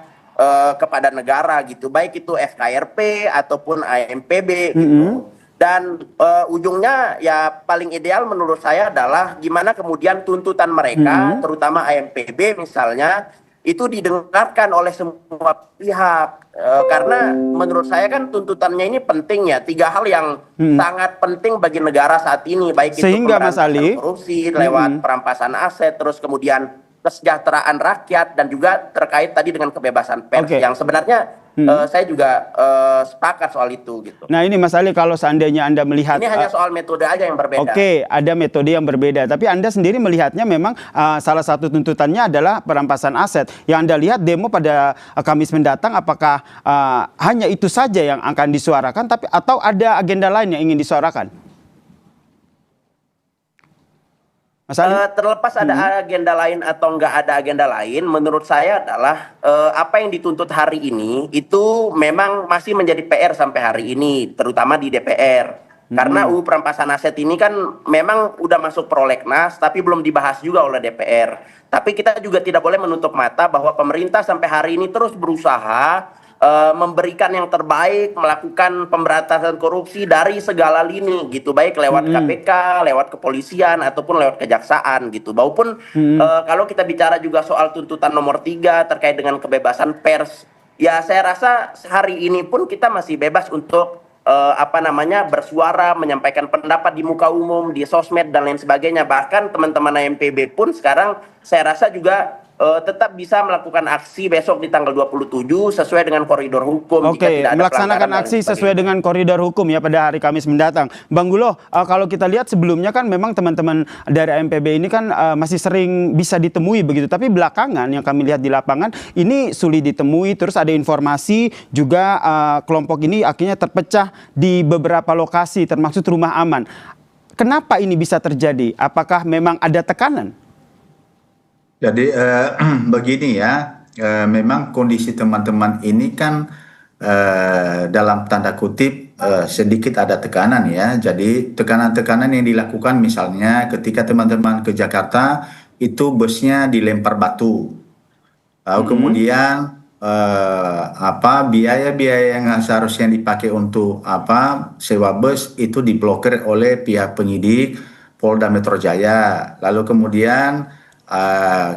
[SPEAKER 21] kepada negara gitu. Baik itu FKRP ataupun AMPB gitu. Dan ujungnya ya paling ideal menurut saya adalah gimana kemudian tuntutan mereka, terutama AMPB misalnya, itu didengarkan oleh semua pihak. Karena menurut saya kan tuntutannya ini penting ya, 3 hal yang sangat penting bagi negara saat ini, baik itu
[SPEAKER 3] sehingga Mas Ali,
[SPEAKER 21] korupsi lewat perampasan aset, terus kemudian kesejahteraan rakyat dan juga terkait tadi dengan kebebasan pers yang sebenarnya saya juga sepakat soal itu gitu.
[SPEAKER 3] Nah ini Mas Ali, kalau seandainya Anda melihat
[SPEAKER 21] ini hanya soal metode aja yang berbeda.
[SPEAKER 3] Oke, ada metode yang berbeda, tapi Anda sendiri melihatnya memang salah satu tuntutannya adalah perampasan aset. Yang Anda lihat demo pada Kamis mendatang, apakah hanya itu saja yang akan disuarakan, tapi atau ada agenda lain yang ingin disuarakan?
[SPEAKER 21] Terlepas ada agenda lain atau enggak ada agenda lain, menurut saya adalah apa yang dituntut hari ini itu memang masih menjadi PR sampai hari ini, terutama di DPR. Karena UU perampasan aset ini kan memang udah masuk prolegnas, tapi belum dibahas juga oleh DPR. Tapi kita juga tidak boleh menutup mata bahwa pemerintah sampai hari ini terus berusaha memberikan yang terbaik, melakukan pemberantasan korupsi dari segala lini gitu, baik lewat KPK, lewat kepolisian ataupun lewat kejaksaan gitu. Maupun kalau kita bicara juga soal tuntutan nomor 3 terkait dengan kebebasan pers, ya saya rasa hari ini pun kita masih bebas untuk bersuara, menyampaikan pendapat di muka umum, di sosmed dan lain sebagainya. Bahkan teman-teman AMPB pun sekarang saya rasa juga tetap bisa melakukan aksi besok di tanggal 27 sesuai dengan koridor hukum.
[SPEAKER 3] Oke, melaksanakan aksi sesuai dengan koridor hukum ya pada hari Kamis mendatang. Bang Gulo, kalau kita lihat sebelumnya kan memang teman-teman dari AMPB ini kan masih sering bisa ditemui begitu. Tapi belakangan yang kami lihat di lapangan ini sulit ditemui. Terus ada informasi juga kelompok ini akhirnya terpecah di beberapa lokasi termasuk rumah aman. Kenapa ini bisa terjadi? Apakah memang ada tekanan?
[SPEAKER 22] Jadi begini ya, memang kondisi teman-teman ini kan dalam tanda kutip sedikit ada tekanan ya. Jadi tekanan-tekanan yang dilakukan misalnya ketika teman-teman ke Jakarta itu busnya dilempar batu. Lalu kemudian biaya-biaya yang seharusnya dipakai untuk sewa bus itu diblokir oleh pihak penyidik Polda Metro Jaya. Lalu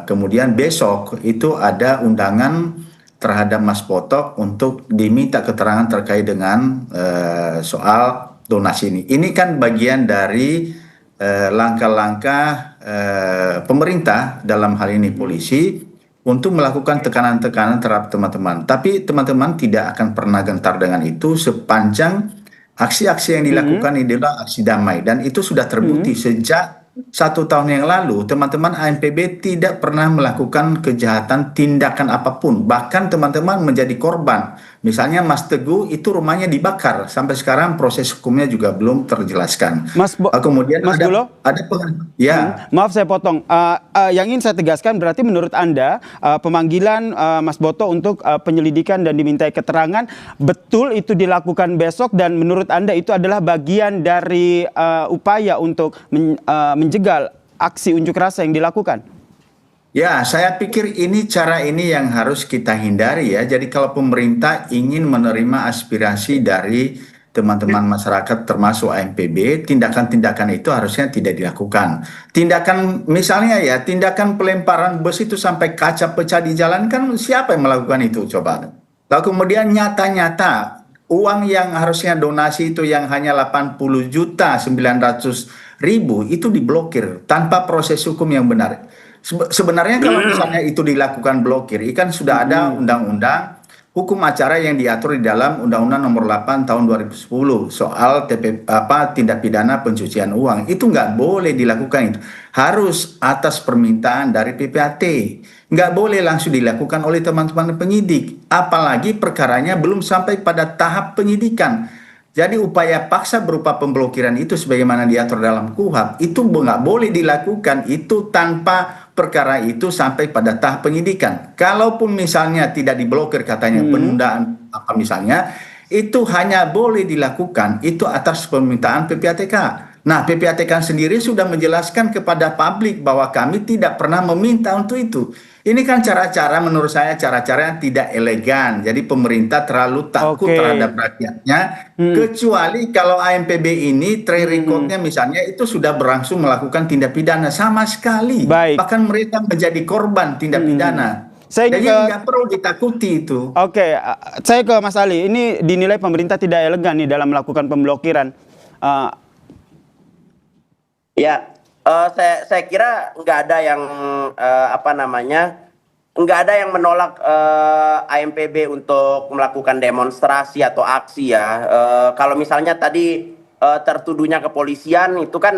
[SPEAKER 22] kemudian besok itu ada undangan terhadap Mas Potok untuk diminta keterangan terkait dengan soal donasi ini. Ini kan bagian dari langkah-langkah pemerintah dalam hal ini polisi untuk melakukan tekanan-tekanan terhadap teman-teman. Tapi teman-teman tidak akan pernah gentar dengan itu sepanjang aksi-aksi yang dilakukan adalah aksi damai. Dan itu sudah terbukti sejak 1 tahun yang lalu teman-teman AMPB tidak pernah melakukan kejahatan tindakan apapun, bahkan teman-teman menjadi korban. Misalnya Mas Teguh itu rumahnya dibakar, sampai sekarang proses hukumnya juga belum terjelaskan. Kemudian
[SPEAKER 3] Mas Gulo, maaf saya potong. Yang ingin saya tegaskan berarti menurut Anda pemanggilan Mas Boto untuk penyelidikan dan dimintai keterangan betul itu dilakukan besok, dan menurut Anda itu adalah bagian dari upaya untuk menjegal aksi unjuk rasa yang dilakukan?
[SPEAKER 22] Ya, saya pikir cara ini yang harus kita hindari ya. Jadi kalau pemerintah ingin menerima aspirasi dari teman-teman masyarakat termasuk AMPB, tindakan-tindakan itu harusnya tidak dilakukan. Tindakan misalnya ya, tindakan pelemparan bus itu sampai kaca pecah di jalan, kan siapa yang melakukan itu coba? Lalu kemudian nyata-nyata uang yang harusnya donasi itu yang hanya 80.900.000 itu diblokir tanpa proses hukum yang benar. Sebenarnya kalau misalnya itu dilakukan blokir, kan sudah ada undang-undang hukum acara yang diatur di dalam Undang-Undang Nomor 8 Tahun 2010 soal tindak pidana pencucian uang. Itu nggak boleh dilakukan itu. Harus atas permintaan dari PPAT. Nggak boleh langsung dilakukan oleh teman-teman penyidik. Apalagi perkaranya belum sampai pada tahap penyidikan. Jadi upaya paksa berupa pemblokiran itu sebagaimana diatur dalam KUHP itu nggak boleh dilakukan itu tanpa perkara itu sampai pada tahap penyidikan. Kalaupun misalnya tidak diblokir katanya penundaan misalnya, itu hanya boleh dilakukan itu atas permintaan PPATK. Nah, PPATK sendiri sudah menjelaskan kepada publik bahwa kami tidak pernah meminta untuk itu. Ini kan cara-cara menurut saya cara-cara yang tidak elegan. Jadi pemerintah terlalu takut terhadap rakyatnya. Kecuali kalau AMPB ini track recordnya misalnya itu sudah berlangsung melakukan tindak pidana sama sekali. Bahkan mereka menjadi korban tindak pidana. Jadi nggak perlu ditakuti itu.
[SPEAKER 3] Oke, saya ke Mas Ali. Ini dinilai pemerintah tidak elegan nih dalam melakukan pemblokiran.
[SPEAKER 21] Ya, saya kira nggak ada yang nggak ada yang menolak AMPB untuk melakukan demonstrasi atau aksi ya. Kalau misalnya tadi tertuduhnya kepolisian itu kan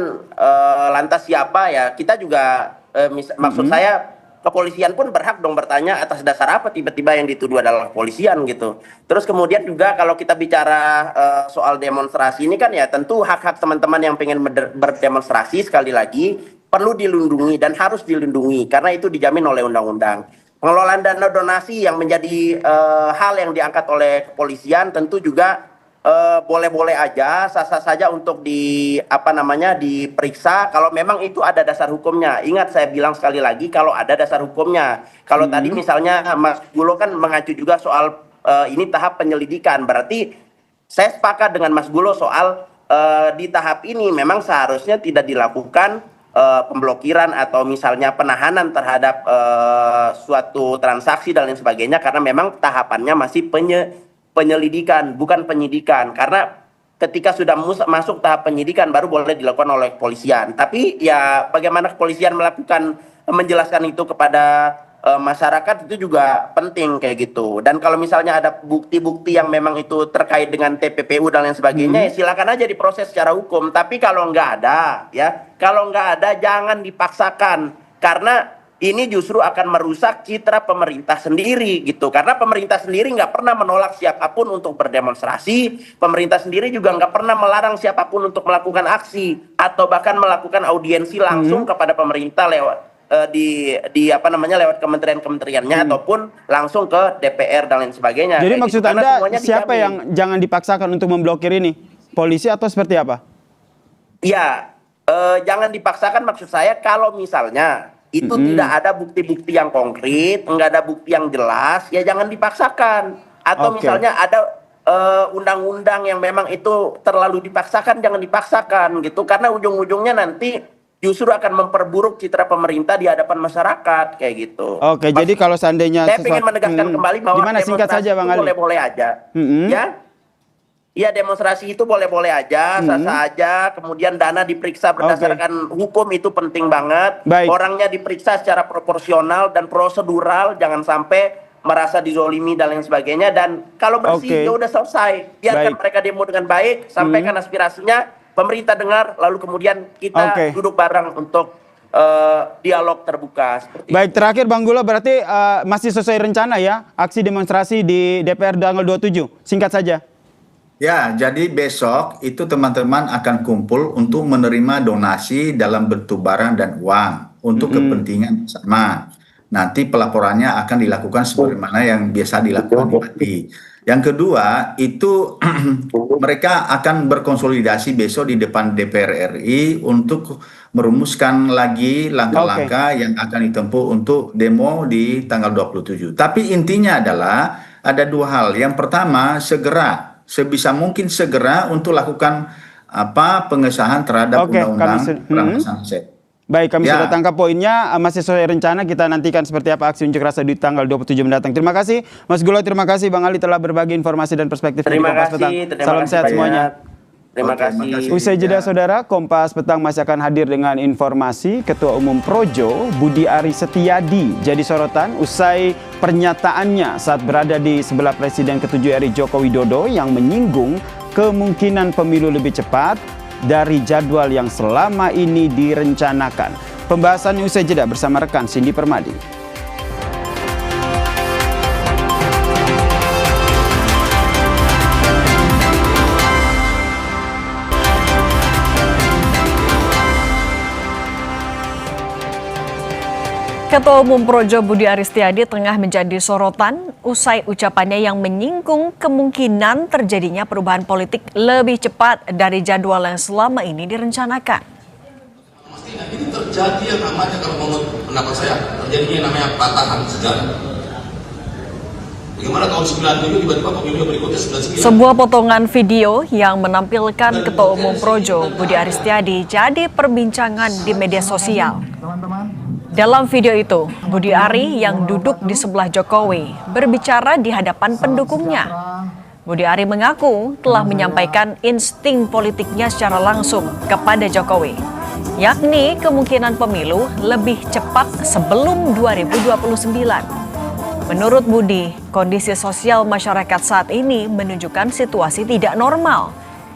[SPEAKER 21] lantas siapa ya? Kita juga maksud saya kepolisian pun berhak dong bertanya atas dasar apa tiba-tiba yang dituduh adalah kepolisian gitu. Terus kemudian juga kalau kita bicara soal demonstrasi ini kan ya tentu hak-hak teman-teman yang pengen berdemonstrasi sekali lagi perlu dilindungi dan harus dilindungi karena itu dijamin oleh undang-undang. Pengelolaan dana donasi yang menjadi hal yang diangkat oleh kepolisian tentu juga boleh-boleh aja, sah-sah saja untuk diperiksa kalau memang itu ada dasar hukumnya. Ingat saya bilang sekali lagi kalau ada dasar hukumnya. Kalau tadi misalnya Mas Gulo kan mengacu juga soal ini tahap penyelidikan. Berarti saya sepakat dengan Mas Gulo soal di tahap ini memang seharusnya tidak dilakukan pemblokiran atau misalnya penahanan terhadap suatu transaksi dan lain sebagainya karena memang tahapannya masih penyelidikan bukan penyidikan karena ketika sudah masuk tahap penyidikan baru boleh dilakukan oleh kepolisian. Tapi ya bagaimana kepolisian menjelaskan itu kepada masyarakat itu juga penting kayak gitu. Dan kalau misalnya ada bukti-bukti yang memang itu terkait dengan TPPU dan lain sebagainya ya silakan aja diproses secara hukum. Tapi kalau nggak ada jangan dipaksakan karena ini justru akan merusak citra pemerintah sendiri gitu. Karena pemerintah sendiri nggak pernah menolak siapapun untuk berdemonstrasi. Pemerintah sendiri juga nggak pernah melarang siapapun untuk melakukan aksi atau bahkan melakukan audiensi langsung kepada pemerintah lewat lewat kementerian-kementeriannya ataupun langsung ke DPR dan lain sebagainya.
[SPEAKER 3] Jadi maksud Anda siapa
[SPEAKER 21] dijamin.
[SPEAKER 3] yang jangan dipaksakan untuk memblokir ini? Polisi atau seperti apa?
[SPEAKER 21] Iya, jangan dipaksakan maksud saya kalau misalnya itu tidak ada bukti-bukti yang konkret, nggak ada bukti yang jelas, ya jangan dipaksakan. Atau misalnya ada undang-undang yang memang itu terlalu dipaksakan, jangan dipaksakan gitu. Karena ujung-ujungnya nanti justru akan memperburuk citra pemerintah di hadapan masyarakat kayak gitu.
[SPEAKER 3] Oke, jadi kalau seandainya
[SPEAKER 21] saya ingin menegaskan kembali bahwa
[SPEAKER 3] gimana singkat saja Bang Ali?
[SPEAKER 21] Boleh-boleh aja, ya. Iya demonstrasi itu boleh-boleh aja, sah-sah aja. Kemudian dana diperiksa berdasarkan hukum itu penting banget. Orangnya diperiksa secara proporsional dan prosedural, jangan sampai merasa dizolimi dan lain sebagainya. Dan kalau bersih ya udah selesai. Biarkan mereka demo dengan baik, sampaikan aspirasinya, pemerintah dengar, lalu kemudian kita duduk bareng untuk dialog terbuka.
[SPEAKER 3] Baik, terakhir Bang Gulo berarti masih sesuai rencana ya aksi demonstrasi di DPR tanggal 27. Singkat saja.
[SPEAKER 22] Ya, jadi besok itu teman-teman akan kumpul untuk menerima donasi dalam bentuk barang dan uang untuk kepentingan bersama. Nanti pelaporannya akan dilakukan sebagaimana yang biasa dilakukan di Pati. Yang kedua, itu mereka akan berkonsolidasi besok di depan DPR RI untuk merumuskan lagi langkah-langkah yang akan ditempuh untuk demo di tanggal 27. Tapi intinya adalah ada dua hal. Yang pertama, sebisa mungkin segera untuk lakukan pengesahan terhadap undang-undang perampasan aset.
[SPEAKER 3] Baik, kami sudah tangkap poinnya, masih sesuai rencana, kita nantikan seperti apa aksi unjuk rasa di tanggal 27 mendatang. Terima kasih Mas Gulo, terima kasih Bang Ali telah berbagi informasi dan perspektif dari Kompas Petang. Salam sehat semuanya.
[SPEAKER 21] Terima kasih.
[SPEAKER 3] Usai jeda saudara, Kompas Petang masih akan hadir dengan informasi Ketua Umum Projo Budi Aris Setiadi jadi sorotan usai pernyataannya saat berada di sebelah Presiden ke-7 RI Joko Widodo yang menyinggung kemungkinan pemilu lebih cepat dari jadwal yang selama ini direncanakan. Pembahasannya usai jeda bersama rekan Cindy Permadi.
[SPEAKER 4] Ketua Umum Projo Budi Aris Setiadi tengah menjadi sorotan usai ucapannya yang menyinggung kemungkinan terjadinya perubahan politik lebih cepat dari jadwal yang selama ini direncanakan.
[SPEAKER 18] Pastinya ini terjadi yang namanya, kalau menurut pendapat saya, terjadinya yang namanya patahan sejarah. Bagaimana tahun 97 tiba-tiba pemilu berikutnya 99?
[SPEAKER 4] Sebuah potongan video yang menampilkan Ketua Umum Projo Budi Aris Setiadi jadi perbincangan di media sosial. Dalam video itu, Budi Ari yang duduk di sebelah Jokowi berbicara di hadapan pendukungnya. Budi Ari mengaku telah menyampaikan insting politiknya secara langsung kepada Jokowi. yakni kemungkinan pemilu lebih cepat sebelum 2029. Menurut Budi, kondisi sosial masyarakat saat ini menunjukkan situasi tidak normal.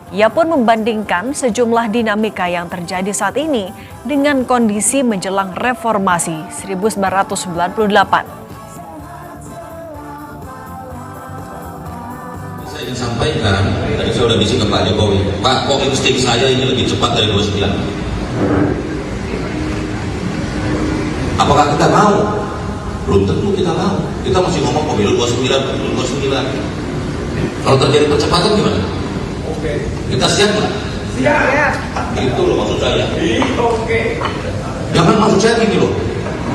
[SPEAKER 4] Ia pun membandingkan sejumlah dinamika yang terjadi saat ini dengan kondisi menjelang reformasi 1998.
[SPEAKER 1] Saya ingin sampaikan, tadi saya sudah bisik ke Pak Jokowi, Pak, kok insting saya ini lebih cepat dari 29? Apakah kita mau? Belum tentu kita mau. Kita masih ngomong pemilu 29, pemilu 29. Kalau terjadi percepatan gimana? Oke. Kita siap nggak? Siap. Itu loh maksud saya. Oke. Jangan maksud saya gini loh.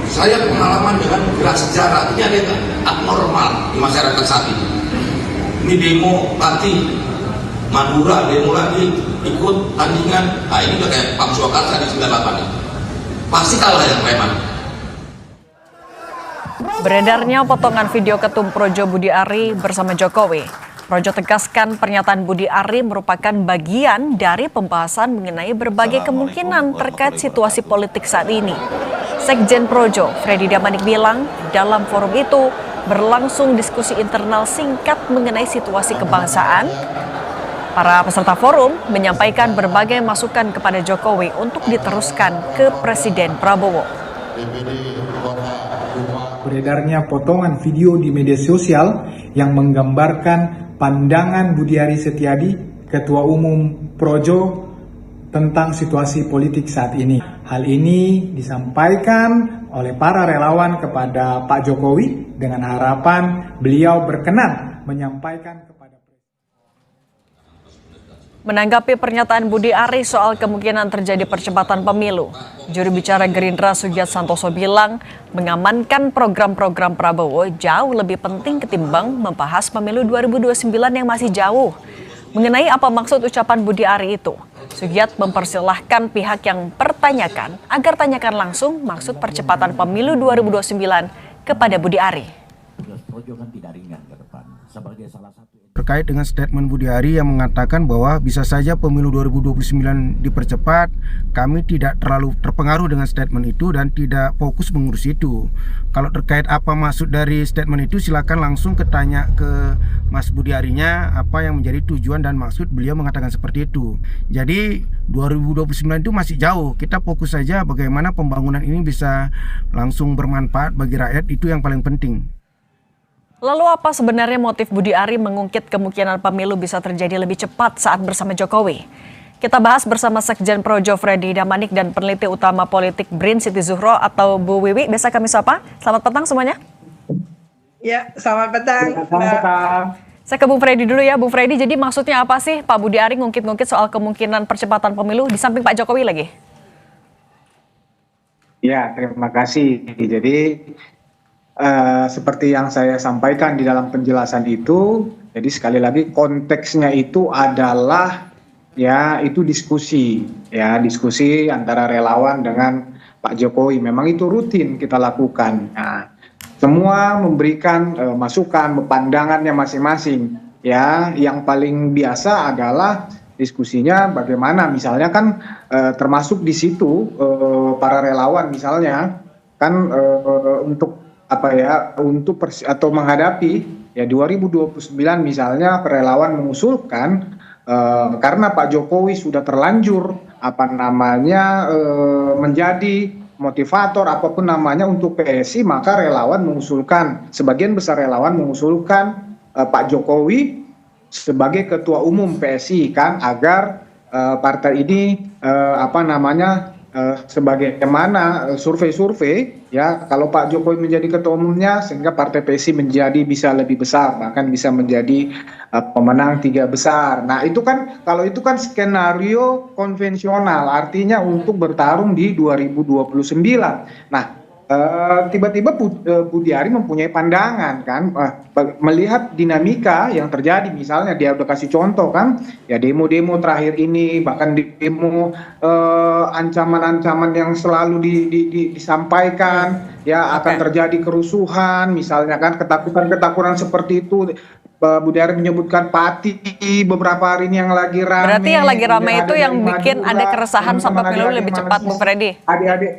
[SPEAKER 1] Saya pengalaman dengan gerak sejarah ini ada yang abnormal di masyarakat saat ini. Ini demo nanti Madura, demo lagi ikut tandingan. Nah ini udah kayak Pak Swakarsa di 98 ini. Pasti kalah yang preman.
[SPEAKER 4] Beredarnya potongan video Ketum Projo Budi Ari bersama Jokowi. Projo tegaskan pernyataan Budi Ari merupakan bagian dari pembahasan mengenai berbagai kemungkinan terkait situasi politik saat ini. Sekjen Projo, Freddy Damanik bilang, dalam forum itu berlangsung diskusi internal singkat mengenai situasi kebangsaan. Para peserta forum menyampaikan berbagai masukan kepada Jokowi untuk diteruskan ke Presiden Prabowo.
[SPEAKER 2] Beredarnya potongan video di media sosial yang menggambarkan pandangan Budi Ari Setiadi, Ketua Umum Projo, tentang situasi politik saat ini. Hal ini disampaikan oleh para relawan kepada Pak Jokowi dengan harapan beliau berkenan menyampaikan kepada Presiden.
[SPEAKER 4] Menanggapi pernyataan Budi Ari soal kemungkinan terjadi percepatan pemilu, juru bicara Gerindra Sugiat Santoso bilang mengamankan program-program Prabowo jauh lebih penting ketimbang membahas pemilu 2029 yang masih jauh. Mengenai apa maksud ucapan Budi Ari itu, Sugiat mempersilahkan pihak yang pertanyakan agar tanyakan langsung maksud percepatan pemilu 2029 kepada Budi Ari.
[SPEAKER 23] Terkait dengan statement Budi Ari yang mengatakan bahwa bisa saja pemilu 2029 dipercepat, kami tidak terlalu terpengaruh dengan statement itu dan tidak fokus mengurus itu. Kalau terkait apa maksud dari statement itu, silakan langsung tanya ke Mas Budi Arinya apa yang menjadi tujuan dan maksud beliau mengatakan seperti itu. Jadi 2029 itu masih jauh, kita fokus saja bagaimana pembangunan ini bisa langsung bermanfaat bagi rakyat, itu yang paling penting.
[SPEAKER 4] Lalu apa sebenarnya motif Budi Ari mengungkit kemungkinan pemilu bisa terjadi lebih cepat saat bersama Jokowi? Kita bahas bersama Sekjen Projo Freddy Damanik dan peneliti utama politik BRIN Siti Zuhro atau Bu Wiwi, biasa kami sapa. Selamat petang semuanya.
[SPEAKER 24] Ya, selamat petang.
[SPEAKER 4] Selamat petang. Saya ke Bung Freddy dulu ya. Bung Freddy, jadi maksudnya apa sih Pak Budi Ari ngungkit-ngungkit soal kemungkinan percepatan pemilu di samping Pak Jokowi lagi?
[SPEAKER 2] Ya, terima kasih. Jadi seperti yang saya sampaikan di dalam penjelasan itu, jadi sekali lagi konteksnya itu adalah ya itu diskusi antara relawan dengan Pak Jokowi. Memang itu rutin kita lakukan. Nah, semua memberikan masukan, pandangannya masing-masing. Ya, yang paling biasa adalah diskusinya bagaimana, misalnya kan termasuk di situ para relawan misalnya kan untuk atau menghadapi ya 2029 misalnya, relawan mengusulkan karena Pak Jokowi sudah terlanjur menjadi motivator apapun namanya untuk PSI, maka relawan mengusulkan, sebagian besar relawan mengusulkan Pak Jokowi sebagai ketua umum PSI kan, agar partai ini sebagaimana survei-survei ya, kalau Pak Jokowi menjadi ketua umumnya sehingga partai PSI bisa lebih besar, bahkan bisa menjadi pemenang 3 besar. Nah itu kan, kalau itu kan skenario konvensional, artinya untuk bertarung di 2029. Nah tiba-tiba Budi Ari mempunyai pandangan kan, melihat dinamika yang terjadi, misalnya dia udah kasih contoh kan, ya demo-demo terakhir ini, bahkan demo ancaman-ancaman yang selalu disampaikan ya akan terjadi kerusuhan, misalnya kan ketakutan seperti itu. Budi Ari menyebutkan Pati beberapa hari ini yang lagi rame.
[SPEAKER 4] Berarti yang lagi rame itu yang
[SPEAKER 2] dari
[SPEAKER 4] bikin ada
[SPEAKER 2] Madura,
[SPEAKER 4] keresahan sampai
[SPEAKER 2] teman-teman
[SPEAKER 4] pemilu
[SPEAKER 2] adik-adik
[SPEAKER 4] lebih cepat, Bung Freddy.
[SPEAKER 2] Adik-adik.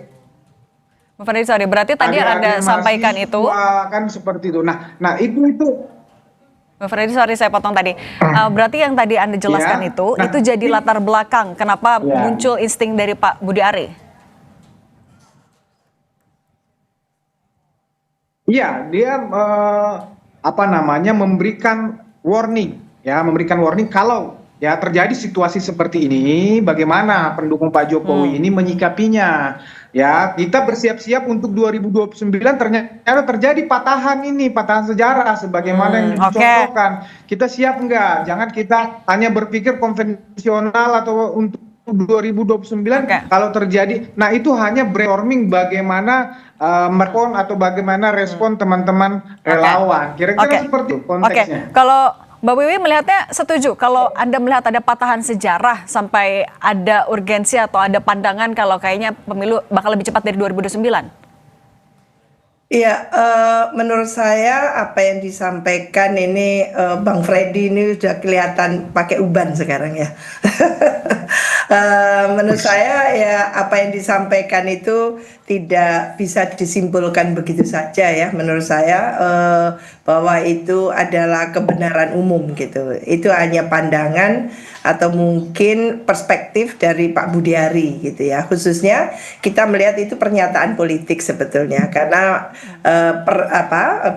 [SPEAKER 4] Bung Freddy, sorry, berarti tadi yang Anda sampaikan itu.
[SPEAKER 2] Kan seperti itu. Nah itu.
[SPEAKER 4] Bung Freddy, sorry saya potong tadi. Berarti yang tadi Anda jelaskan itu jadi latar belakang kenapa muncul insting dari Pak Budi Ari.
[SPEAKER 2] Iya, dia memberikan warning kalau ya terjadi situasi seperti ini, bagaimana pendukung Pak Jokowi ini menyikapinya. Ya, kita bersiap-siap untuk 2029 ternyata terjadi patahan sejarah sebagaimana yang dicontohkan. Kita siap enggak? Jangan kita hanya berpikir konvensional atau untuk 2029 kalau terjadi. Nah, itu hanya brainstorming bagaimana merespon atau bagaimana respon teman-teman relawan. Kira-kira seperti itu konteksnya.
[SPEAKER 4] Kalau Mbak Wiwi melihatnya setuju kalau Anda melihat ada patahan sejarah sampai ada urgensi atau ada pandangan kalau kayaknya pemilu bakal lebih cepat dari 2029?
[SPEAKER 24] Iya, menurut saya apa yang disampaikan ini Bang Freddy ini sudah kelihatan pakai uban sekarang ya. Menurut saya ya apa yang disampaikan itu tidak bisa disimpulkan begitu saja ya. Menurut saya bahwa itu adalah kebenaran umum gitu. Itu hanya pandangan atau mungkin perspektif dari Pak Budi Ari gitu ya. Khususnya kita melihat itu pernyataan politik sebetulnya karena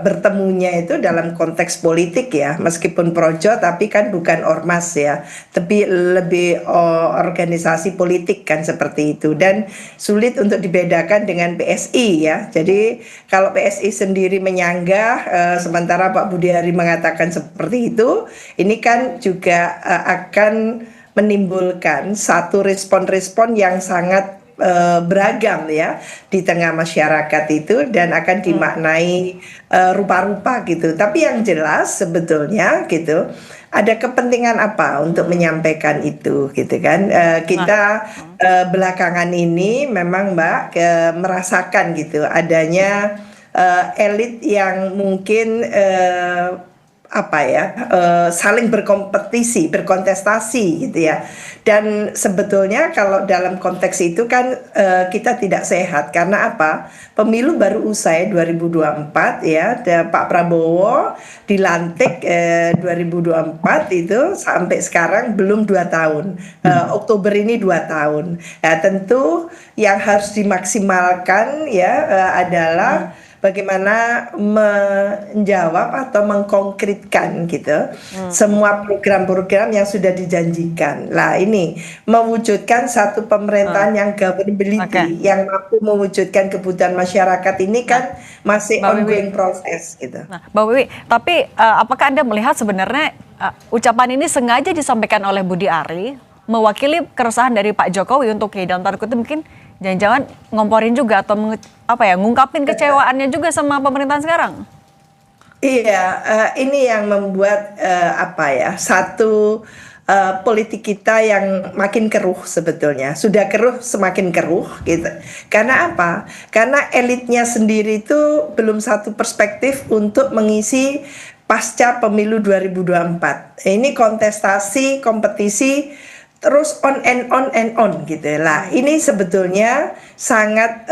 [SPEAKER 24] bertemunya itu dalam konteks politik ya, meskipun projo tapi kan bukan ormas ya, tapi lebih organisasi politik kan seperti itu dan sulit untuk dibedakan dengan PSI ya. Jadi kalau PSI sendiri menyanggah sementara Pak Budi Ari mengatakan seperti itu, ini kan juga akan menimbulkan satu respon-respon yang sangat beragam ya di tengah masyarakat itu dan akan dimaknai rupa-rupa gitu. Tapi yang jelas sebetulnya gitu ada kepentingan apa untuk menyampaikan itu gitu kan. Kita belakangan ini memang Mbak merasakan gitu adanya elit yang mungkin saling berkompetisi, berkontestasi gitu ya. Dan sebetulnya kalau dalam konteks itu kan kita tidak sehat karena apa? Pemilu baru usai 2024 ya. Pak Prabowo dilantik 2024 itu sampai sekarang belum 2 tahun. Oktober ini 2 tahun. Ya, tentu yang harus dimaksimalkan ya adalah bagaimana menjawab atau mengkonkretkan gitu semua program-program yang sudah dijanjikan. Lah ini mewujudkan satu pemerintahan yang governability, yang mampu mewujudkan kebutuhan masyarakat ini kan masih ongoing proses gitu.
[SPEAKER 4] Nah, Mbak Wiwi, tapi apakah Anda melihat sebenarnya ucapan ini sengaja disampaikan oleh Budi Ari mewakili keresahan dari Pak Jokowi untuk dalam tanda kutip mungkin jangan-jangan ngomporin juga atau ngungkapin kecewaannya juga sama pemerintahan sekarang?
[SPEAKER 24] Iya, ini yang membuat satu politik kita yang makin keruh sebetulnya. Sudah keruh, semakin keruh gitu. Karena apa? Karena elitnya sendiri itu belum satu perspektif untuk mengisi pasca pemilu 2024. Ini kontestasi, kompetisi terus on and on gitu lah. Ini sebetulnya sangat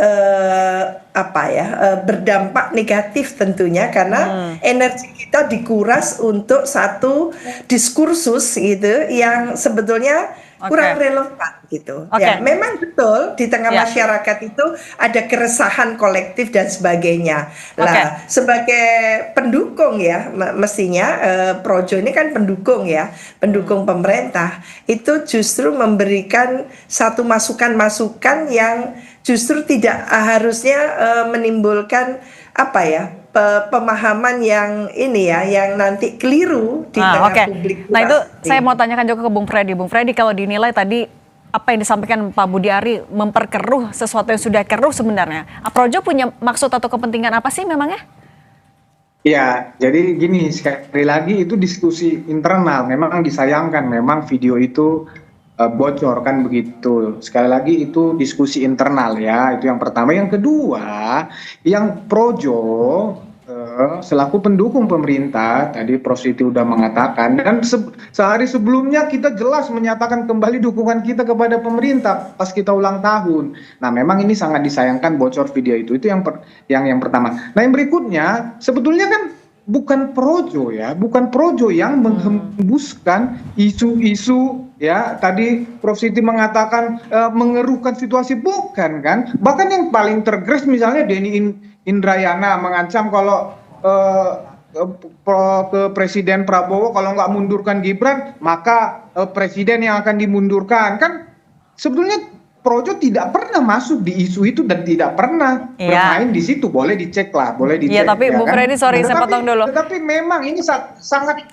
[SPEAKER 24] berdampak negatif tentunya karena energi kita dikuras untuk satu diskursus gitu yang sebetulnya kurang relevan gitu. Ya, memang betul di tengah masyarakat itu ada keresahan kolektif dan sebagainya. Lah, sebagai pendukung ya mestinya Projo ini kan pendukung ya, pendukung pemerintah itu justru memberikan satu masukan-masukan yang justru tidak harusnya menimbulkan pemahaman yang ini ya, yang nanti keliru di tengah publik.
[SPEAKER 4] Nah itu saya mau tanyakan juga ke Bung Freddy. Bung Freddy, kalau dinilai tadi apa yang disampaikan Pak Budi Ari memperkeruh sesuatu yang sudah keruh sebenarnya, Projo punya maksud atau kepentingan apa sih memangnya?
[SPEAKER 2] Ya, jadi gini, sekali lagi itu diskusi internal. Memang disayangkan, memang video itu bocor kan begitu. Sekali lagi itu diskusi internal ya, itu yang pertama. Yang kedua, yang projo selaku pendukung pemerintah, tadi Prof Siti udah mengatakan, dan sehari sebelumnya kita jelas menyatakan kembali dukungan kita kepada pemerintah pas kita ulang tahun. Nah, memang ini sangat disayangkan bocor video itu yang pertama. Nah, yang berikutnya sebetulnya kan bukan projo ya, bukan projo yang menghembuskan isu-isu ya, tadi Prof Siti mengatakan mengeruhkan situasi, bukan kan? Bahkan yang paling tergres misalnya Denny Indrayana mengancam kalau ke Presiden Prabowo kalau nggak mundurkan Gibran maka presiden yang akan dimundurkan. Kan sebetulnya projo tidak pernah masuk di isu itu dan tidak pernah bermain di situ. Boleh dicek lah, boleh dicek.
[SPEAKER 4] Iya, tapi
[SPEAKER 2] ya,
[SPEAKER 4] Bung Freddy, sorry saya potong dulu.
[SPEAKER 2] Tetapi memang ini sangat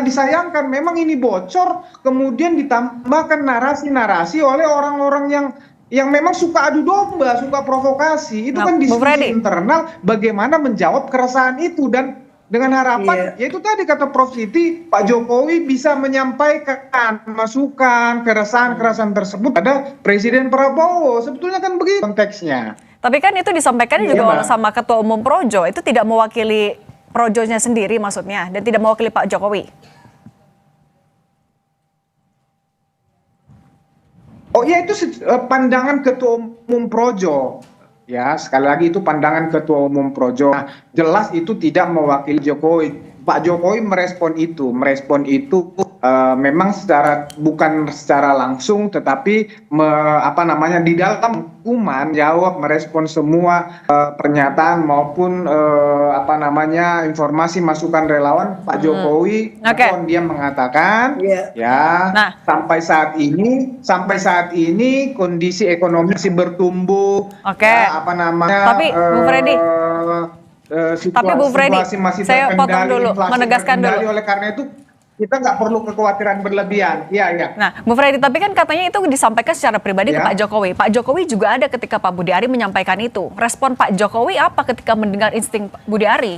[SPEAKER 2] disayangkan. Memang ini bocor, kemudian ditambahkan narasi-narasi oleh orang-orang yang memang suka adu domba, suka provokasi. Itu kan diskusi internal bagaimana menjawab keresahan itu, dan dengan harapan yaitu tadi kata Prof Siti, Pak Jokowi bisa menyampaikan masukan keresahan-keresahan tersebut pada Presiden Prabowo. Sebetulnya kan begitu konteksnya.
[SPEAKER 4] Tapi kan itu disampaikan juga sama Ketua Umum Projo, itu tidak mewakili Projonya sendiri maksudnya, dan tidak mewakili Pak Jokowi.
[SPEAKER 2] Oh iya, itu pandangan Ketua Umum Projo. Ya, sekali lagi itu pandangan Ketua Umum Projo. Nah, jelas itu tidak mewakili Jokowi. Pak Jokowi merespon itu memang bukan secara langsung, tetapi di dalam hukuman merespon semua pernyataan maupun informasi masukan relawan Pak Jokowi. Dia mengatakan sampai saat ini kondisi ekonomi masih bertumbuh.
[SPEAKER 4] Tapi Bung Freddy,
[SPEAKER 2] situasi masih
[SPEAKER 4] saya potong dulu,
[SPEAKER 2] inflasi
[SPEAKER 4] menegaskan dulu.
[SPEAKER 2] Oleh karena itu kita nggak perlu kekhawatiran berlebihan. Iya.
[SPEAKER 4] Nah, Bung Freddy, tapi kan katanya itu disampaikan secara pribadi ke Pak Jokowi. Pak Jokowi juga ada ketika Pak Budi Ari menyampaikan itu. Respon Pak Jokowi apa ketika mendengar insting Budi Ari?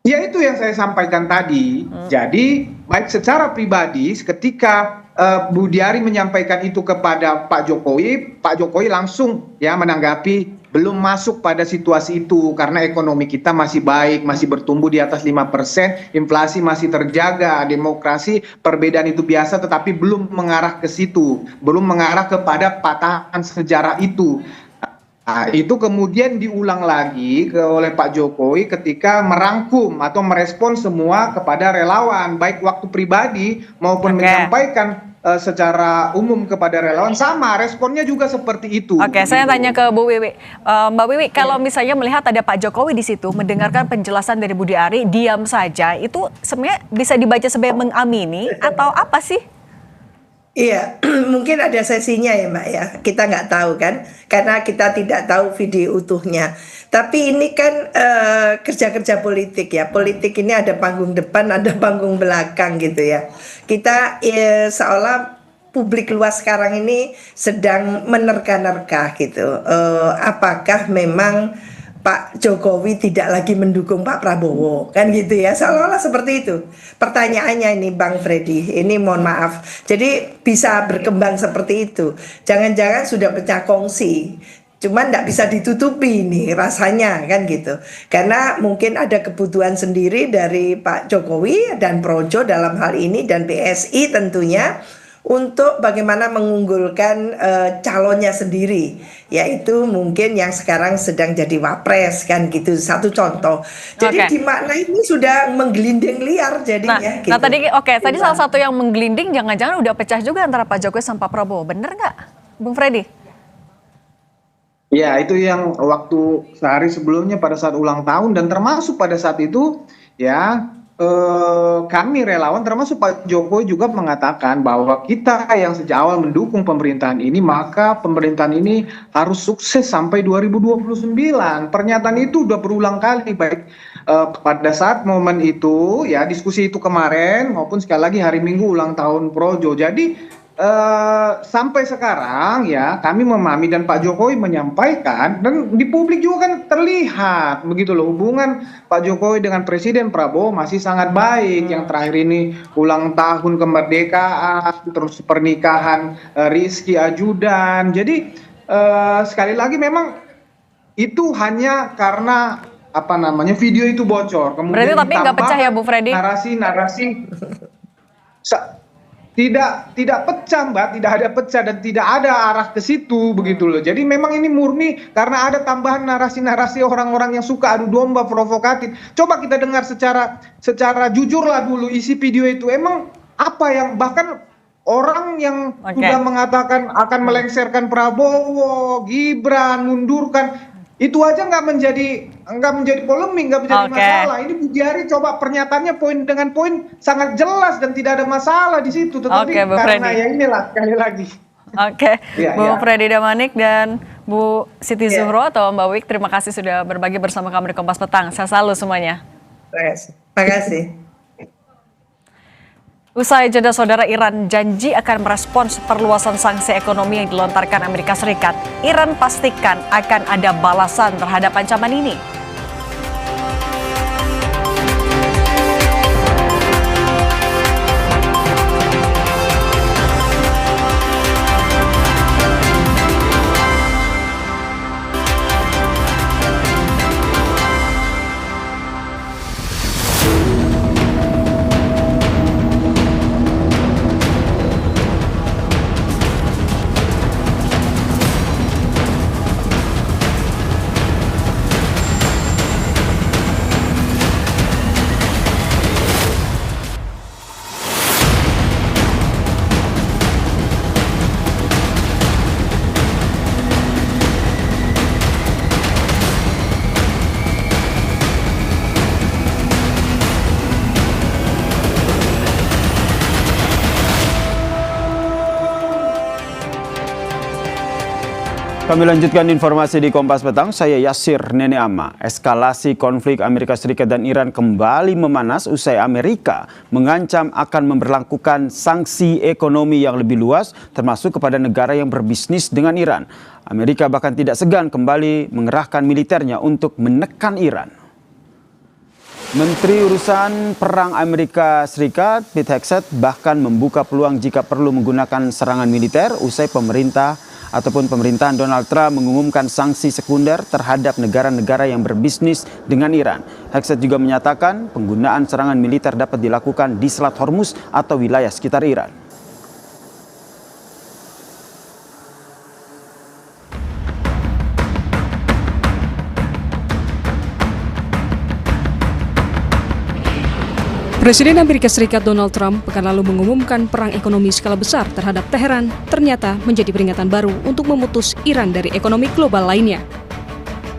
[SPEAKER 2] Ya, itu yang saya sampaikan tadi. Jadi baik secara pribadi ketika Budi Ari menyampaikan itu kepada Pak Jokowi langsung menanggapi belum masuk pada situasi itu karena ekonomi kita masih baik, masih bertumbuh di atas 5%, inflasi masih terjaga, demokrasi perbedaan itu biasa tetapi belum mengarah ke situ, belum mengarah kepada patahan sejarah itu. Nah, itu kemudian diulang lagi oleh Pak Jokowi ketika merangkum atau merespon semua kepada relawan, baik waktu pribadi maupun menyampaikan secara umum kepada relawan, sama responnya juga seperti itu.
[SPEAKER 4] Saya tanya ke Bu Wiwi. Mbak Wiwi, kalau misalnya melihat ada Pak Jokowi di situ mendengarkan penjelasan dari Budi Ari, diam saja, itu sebenarnya bisa dibaca sebagai mengamini atau apa sih?
[SPEAKER 24] Iya, mungkin ada sesinya ya Mbak ya, kita nggak tahu kan, karena kita tidak tahu video utuhnya. Tapi ini kan kerja-kerja politik ya, politik ini ada panggung depan, ada panggung belakang gitu ya. Kita seolah publik luas sekarang ini sedang menerka-nerka gitu, apakah memang Pak Jokowi tidak lagi mendukung Pak Prabowo, kan gitu ya, seolah-olah seperti itu pertanyaannya ini Bang Freddy, ini mohon maaf, jadi bisa berkembang seperti itu, jangan-jangan sudah pecah kongsi, cuman tidak bisa ditutupi nih rasanya kan gitu, karena mungkin ada kebutuhan sendiri dari Pak Jokowi dan Projo dalam hal ini dan PSI tentunya untuk bagaimana mengunggulkan calonnya sendiri, yaitu mungkin yang sekarang sedang jadi wapres kan gitu, satu contoh. Jadi dimaknai ini sudah menggelinding liar jadinya.
[SPEAKER 4] Nah tadi salah satu yang menggelinding jangan-jangan udah pecah juga antara Pak Jokowi sama Pak Prabowo, bener nggak, Bung Freddy?
[SPEAKER 2] Ya, itu yang waktu sehari sebelumnya pada saat ulang tahun dan termasuk pada saat itu ya. Kami relawan termasuk Pak Jokowi juga mengatakan bahwa kita yang sejak awal mendukung pemerintahan ini, maka pemerintahan ini harus sukses sampai 2029. Pernyataan itu udah berulang kali, baik pada saat momen itu ya, diskusi itu kemarin maupun sekali lagi hari Minggu ulang tahun Projo. Jadi sampai sekarang ya kami memahami dan Pak Jokowi menyampaikan dan di publik juga kan terlihat begitu loh, hubungan Pak Jokowi dengan Presiden Prabowo masih sangat baik. Yang terakhir ini ulang tahun kemerdekaan, terus pernikahan Rizky Ajudan. Jadi sekali lagi memang itu hanya karena video itu bocor.
[SPEAKER 4] Berarti tapi nggak pecah ya Bu Freddy?
[SPEAKER 2] Narasi tidak pecah Mbak, tidak ada pecah dan tidak ada arah ke situ begitu loh. Jadi memang ini murni karena ada tambahan narasi-narasi orang-orang yang suka adu domba, provokatif. Coba kita dengar secara jujur lah dulu isi video itu. Emang apa yang bahkan orang yang sudah mengatakan akan melengsarkan Prabowo, Gibran, mundurkan, itu aja nggak menjadi polemik, nggak menjadi masalah. Ini Budiari coba pernyataannya poin dengan poin sangat jelas dan tidak ada masalah di situ. Tetapi karena ya inilah sekali lagi.
[SPEAKER 4] Bu Freddy Damanik dan Bu Siti Zuhro atau Mbak Wik, terima kasih sudah berbagi bersama kami di Kompas Petang. Saya selalu semuanya.
[SPEAKER 24] Terima kasih.
[SPEAKER 4] Usai jeda, saudara, Iran janji akan merespons perluasan sanksi ekonomi yang dilontarkan Amerika Serikat. Iran pastikan akan ada balasan terhadap ancaman ini.
[SPEAKER 3] Kami lanjutkan informasi di Kompas Petang, saya Yasir Nene Ama. Eskalasi konflik Amerika Serikat dan Iran kembali memanas usai Amerika mengancam akan memberlakukan sanksi ekonomi yang lebih luas termasuk kepada negara yang berbisnis dengan Iran. Amerika bahkan tidak segan kembali mengerahkan militernya untuk menekan Iran. Menteri Urusan Perang Amerika Serikat Pete Hegseth bahkan membuka peluang jika perlu menggunakan serangan militer usai pemerintahan Donald Trump mengumumkan sanksi sekunder terhadap negara-negara yang berbisnis dengan Iran. Hegseth juga menyatakan penggunaan serangan militer dapat dilakukan di Selat Hormuz atau wilayah sekitar Iran.
[SPEAKER 6] Presiden Amerika Serikat Donald Trump pekan lalu mengumumkan perang ekonomi skala besar terhadap Teheran ternyata menjadi peringatan baru untuk memutus Iran dari ekonomi global lainnya.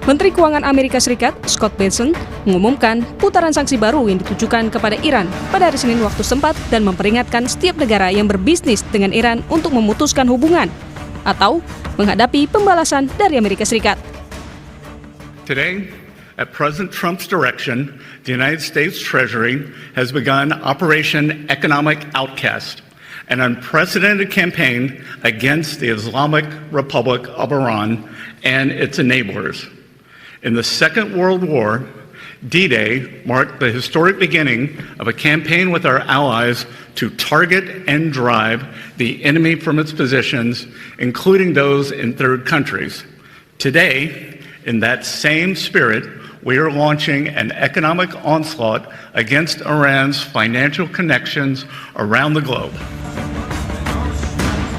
[SPEAKER 6] Menteri Keuangan Amerika Serikat Scott Bessent mengumumkan putaran sanksi baru yang ditujukan kepada Iran pada hari Senin waktu setempat dan memperingatkan setiap negara yang berbisnis dengan Iran untuk memutuskan hubungan atau menghadapi pembalasan dari Amerika Serikat.
[SPEAKER 7] Today, at President Trump's direction, the United States Treasury has begun Operation Economic Outcast, an unprecedented campaign against the Islamic Republic of Iran and its enablers. In the Second World War, D-Day marked the historic beginning of a campaign with our allies to target and drive the enemy from its positions, including those in third countries. Today, in that same spirit, we are launching an economic onslaught against Iran's financial connections around the globe.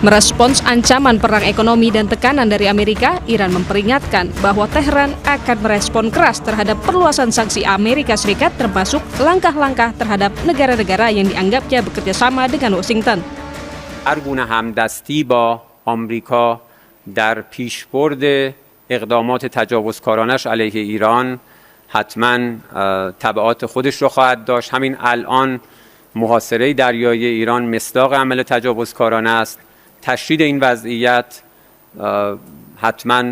[SPEAKER 6] Merespons ancaman perang ekonomi dan tekanan dari Amerika, Iran memperingatkan bahwa Teheran akan merespon keras terhadap perluasan sanksi Amerika Serikat termasuk langkah-langkah terhadap negara-negara yang dianggapnya bekerja sama dengan Washington.
[SPEAKER 8] هر گونه همدستی با آمریکا در پیشبرد اقدامات تجاوزکارانش علیه ایران حتما تبعات خودش رو خواهد داشت. همین الان محاصره دریایی ایران مصداق عمل تجاوزکارانه است. تشدید این وضعیت حتما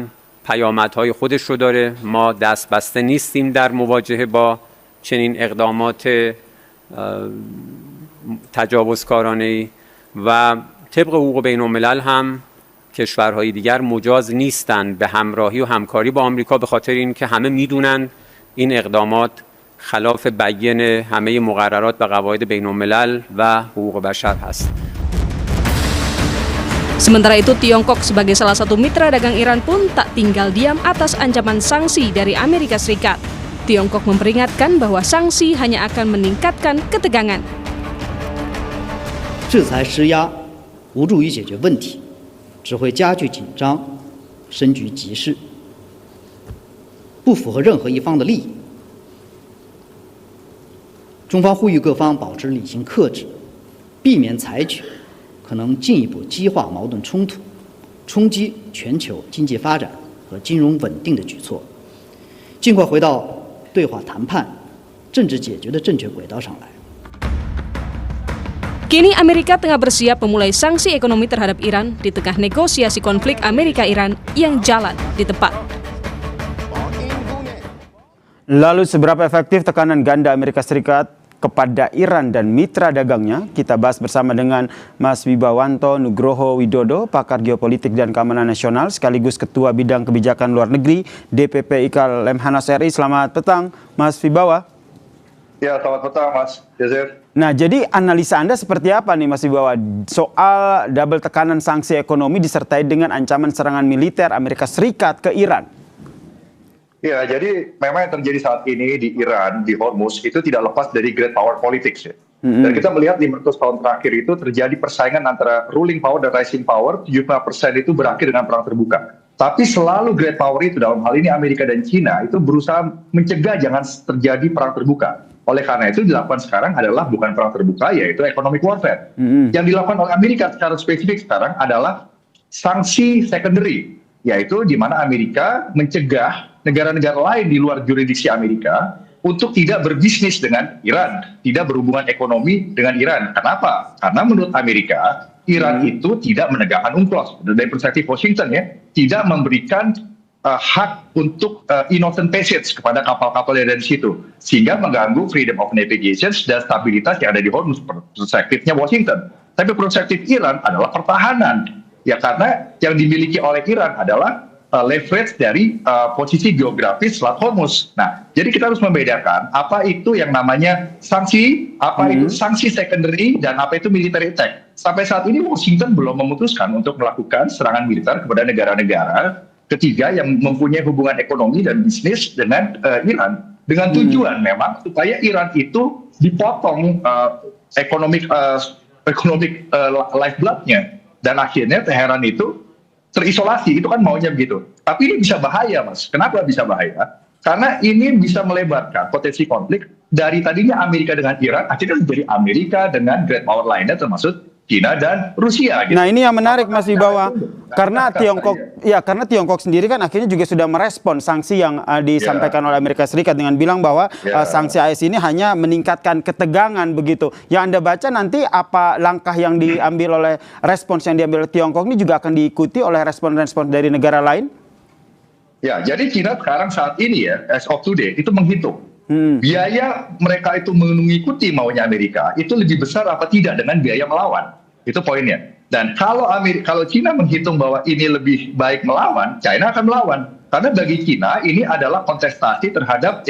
[SPEAKER 8] پیامدهای خودش رو داره. ما دست بسته نیستیم در مواجهه با چنین اقدامات تجاوزکارانه‌ای و طبق حقوق بین الملل هم کشورهای دیگر مجاز نیستند به همراهی و همکاری با آمریکا به خاطر اینکه همه میدونن این اقدامات خلاف بیان همه مقررات و قواعد بین الملل و حقوق بشر هست.
[SPEAKER 6] Sementara itu, Tiongkok sebagai salah satu mitra dagang Iran pun tak tinggal diam atas ancaman sanksi dari Amerika Serikat. Tiongkok memperingatkan bahwa sanksi hanya akan meningkatkan ketegangan.
[SPEAKER 9] 制裁施压无助于解决问题，只会加剧紧张，深局局势，不符合任何一方的利益。中方呼吁各方保持理性克制，避免采取可能进一步激化矛盾冲突、冲击全球经济发展和金融稳定的举措，尽快回到对话谈判、政治解决的正确轨道上来。
[SPEAKER 6] Kini Amerika tengah bersiap memulai sanksi ekonomi terhadap Iran di tengah negosiasi konflik Amerika-Iran yang jalan di tempat.
[SPEAKER 3] Lalu seberapa efektif tekanan ganda Amerika Serikat kepada Iran dan mitra dagangnya? Kita bahas bersama dengan Mas Wibawanto Nugroho Widodo, pakar geopolitik dan keamanan nasional sekaligus Ketua Bidang Kebijakan Luar Negeri DPP IKAL Lemhanas RI. Selamat petang, Mas Wibawa.
[SPEAKER 10] Ya, selamat petang, Mas Jazir.
[SPEAKER 3] Nah, jadi analisa Anda seperti apa nih, Mas Wibawa, soal double tekanan sanksi ekonomi disertai dengan ancaman serangan militer Amerika Serikat ke Iran?
[SPEAKER 10] Ya, jadi memang yang terjadi saat ini di Iran, di Hormuz, itu tidak lepas dari great power politics ya. Dan kita melihat 500 tahun terakhir itu terjadi persaingan antara ruling power dan rising power, 75% itu berakhir dengan perang terbuka. Tapi selalu great power itu, dalam hal ini Amerika dan China, itu berusaha mencegah jangan terjadi perang terbuka. Oleh karena itu dilakukan sekarang adalah bukan perang terbuka, yaitu economic warfare. Yang dilakukan oleh Amerika secara spesifik sekarang adalah sanksi secondary, yaitu di mana Amerika mencegah negara-negara lain di luar jurisdiksi Amerika untuk tidak berbisnis dengan Iran, tidak berhubungan ekonomi dengan Iran. Kenapa? Karena menurut Amerika, Iran itu tidak menegakkan UNCLOS. Dari perspektif Washington ya, tidak memberikan hak untuk innocent passage kepada kapal-kapal yang ada di situ, sehingga mengganggu freedom of navigation dan stabilitas yang ada di Hormuz. Perspektifnya Washington. Tapi perspektif Iran adalah pertahanan, ya, karena yang dimiliki oleh Iran adalah leverage dari posisi geografis Selat Hormuz. Nah, jadi kita harus membedakan apa itu yang namanya sanksi, apa itu sanksi secondary, dan apa itu military attack. Sampai saat ini Washington belum memutuskan untuk melakukan serangan militer kepada negara-negara ketiga yang mempunyai hubungan ekonomi dan bisnis dengan Iran, dengan tujuan memang supaya Iran itu dipotong ekonomik lifeblood-nya, dan akhirnya Teheran itu terisolasi. Itu kan maunya begitu. Tapi ini bisa bahaya, Mas. Kenapa bisa bahaya? Karena ini bisa melebarkan potensi konflik dari tadinya Amerika dengan Iran, akhirnya menjadi Amerika dengan great power lainnya termasuk China dan Rusia. Gitu.
[SPEAKER 3] Nah, ini yang menarik, Mas Wibawa, karena Tiongkok sendiri kan akhirnya juga sudah merespon sanksi yang disampaikan oleh Amerika Serikat dengan bilang bahwa sanksi AS ini hanya meningkatkan ketegangan begitu. Yang Anda baca nanti apa langkah yang diambil oleh respons yang diambil oleh Tiongkok ini juga akan diikuti oleh respon-respon dari negara lain?
[SPEAKER 10] Ya, jadi China sekarang saat ini ya, as of today, itu menghitung. Biaya mereka itu mengikuti maunya Amerika itu lebih besar apa tidak dengan biaya melawan. Itu poinnya. Dan kalau China menghitung bahwa ini lebih baik melawan, China akan melawan. Karena bagi China ini adalah kontestasi terhadap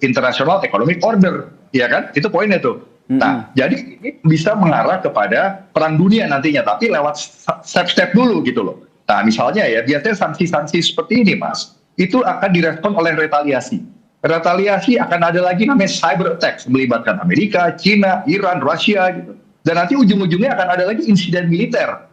[SPEAKER 10] international economic order, ya kan? Itu poinnya tuh. Nah, jadi ini bisa mengarah kepada perang dunia nantinya, tapi lewat step-step dulu gitu loh. Nah, misalnya ya, biasanya sanksi-sanksi seperti ini, Mas, itu akan direspon oleh retaliasi. Retaliasi akan ada lagi namanya cyber attack, melibatkan Amerika, China, Iran, Rusia gitu. Dan nanti ujung-ujungnya akan ada lagi insiden militer,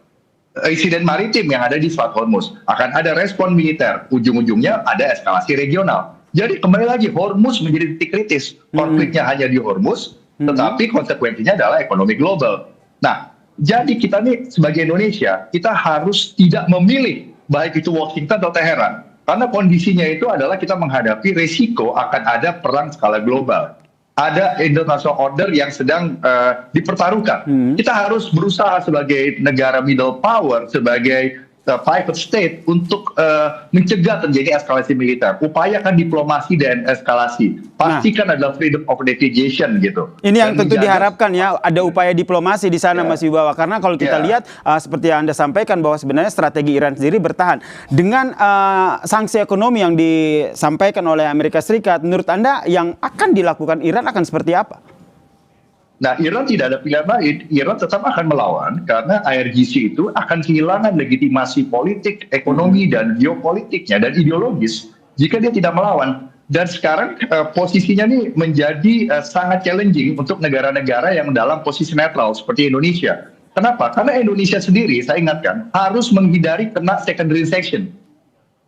[SPEAKER 10] insiden maritim yang ada di Selat Hormuz. Akan ada respon militer, ujung-ujungnya ada eskalasi regional. Jadi kembali lagi Hormuz menjadi titik kritis. Konfliknya hanya di Hormuz, tetapi konsekuensinya adalah ekonomi global. Nah, jadi kita nih sebagai Indonesia, kita harus tidak memilih baik itu Washington atau Teheran. Karena kondisinya itu adalah kita menghadapi resiko akan ada perang skala global. Ada international order yang sedang dipertaruhkan. Kita harus berusaha sebagai negara middle power, sebagai private state untuk mencegah terjadi eskalasi militer. Upayakan diplomasi dan eskalasi. Pastikan adalah freedom of navigation gitu.
[SPEAKER 3] Ini yang tentu diharapkan ya, ada upaya diplomasi di sana Mas Wibawa. Karena kalau kita lihat seperti yang Anda sampaikan bahwa sebenarnya strategi Iran sendiri bertahan. Dengan sanksi ekonomi yang disampaikan oleh Amerika Serikat, menurut Anda yang akan dilakukan Iran akan seperti apa?
[SPEAKER 10] Nah, Iran tidak ada pilihan lain. Iran tetap akan melawan karena IRGC itu akan kehilangan legitimasi politik, ekonomi, dan geopolitiknya dan ideologis jika dia tidak melawan. Dan sekarang posisinya nih menjadi sangat challenging untuk negara-negara yang dalam posisi netral seperti Indonesia. Kenapa? Karena Indonesia sendiri, saya ingatkan, harus menghindari kena secondary sanction.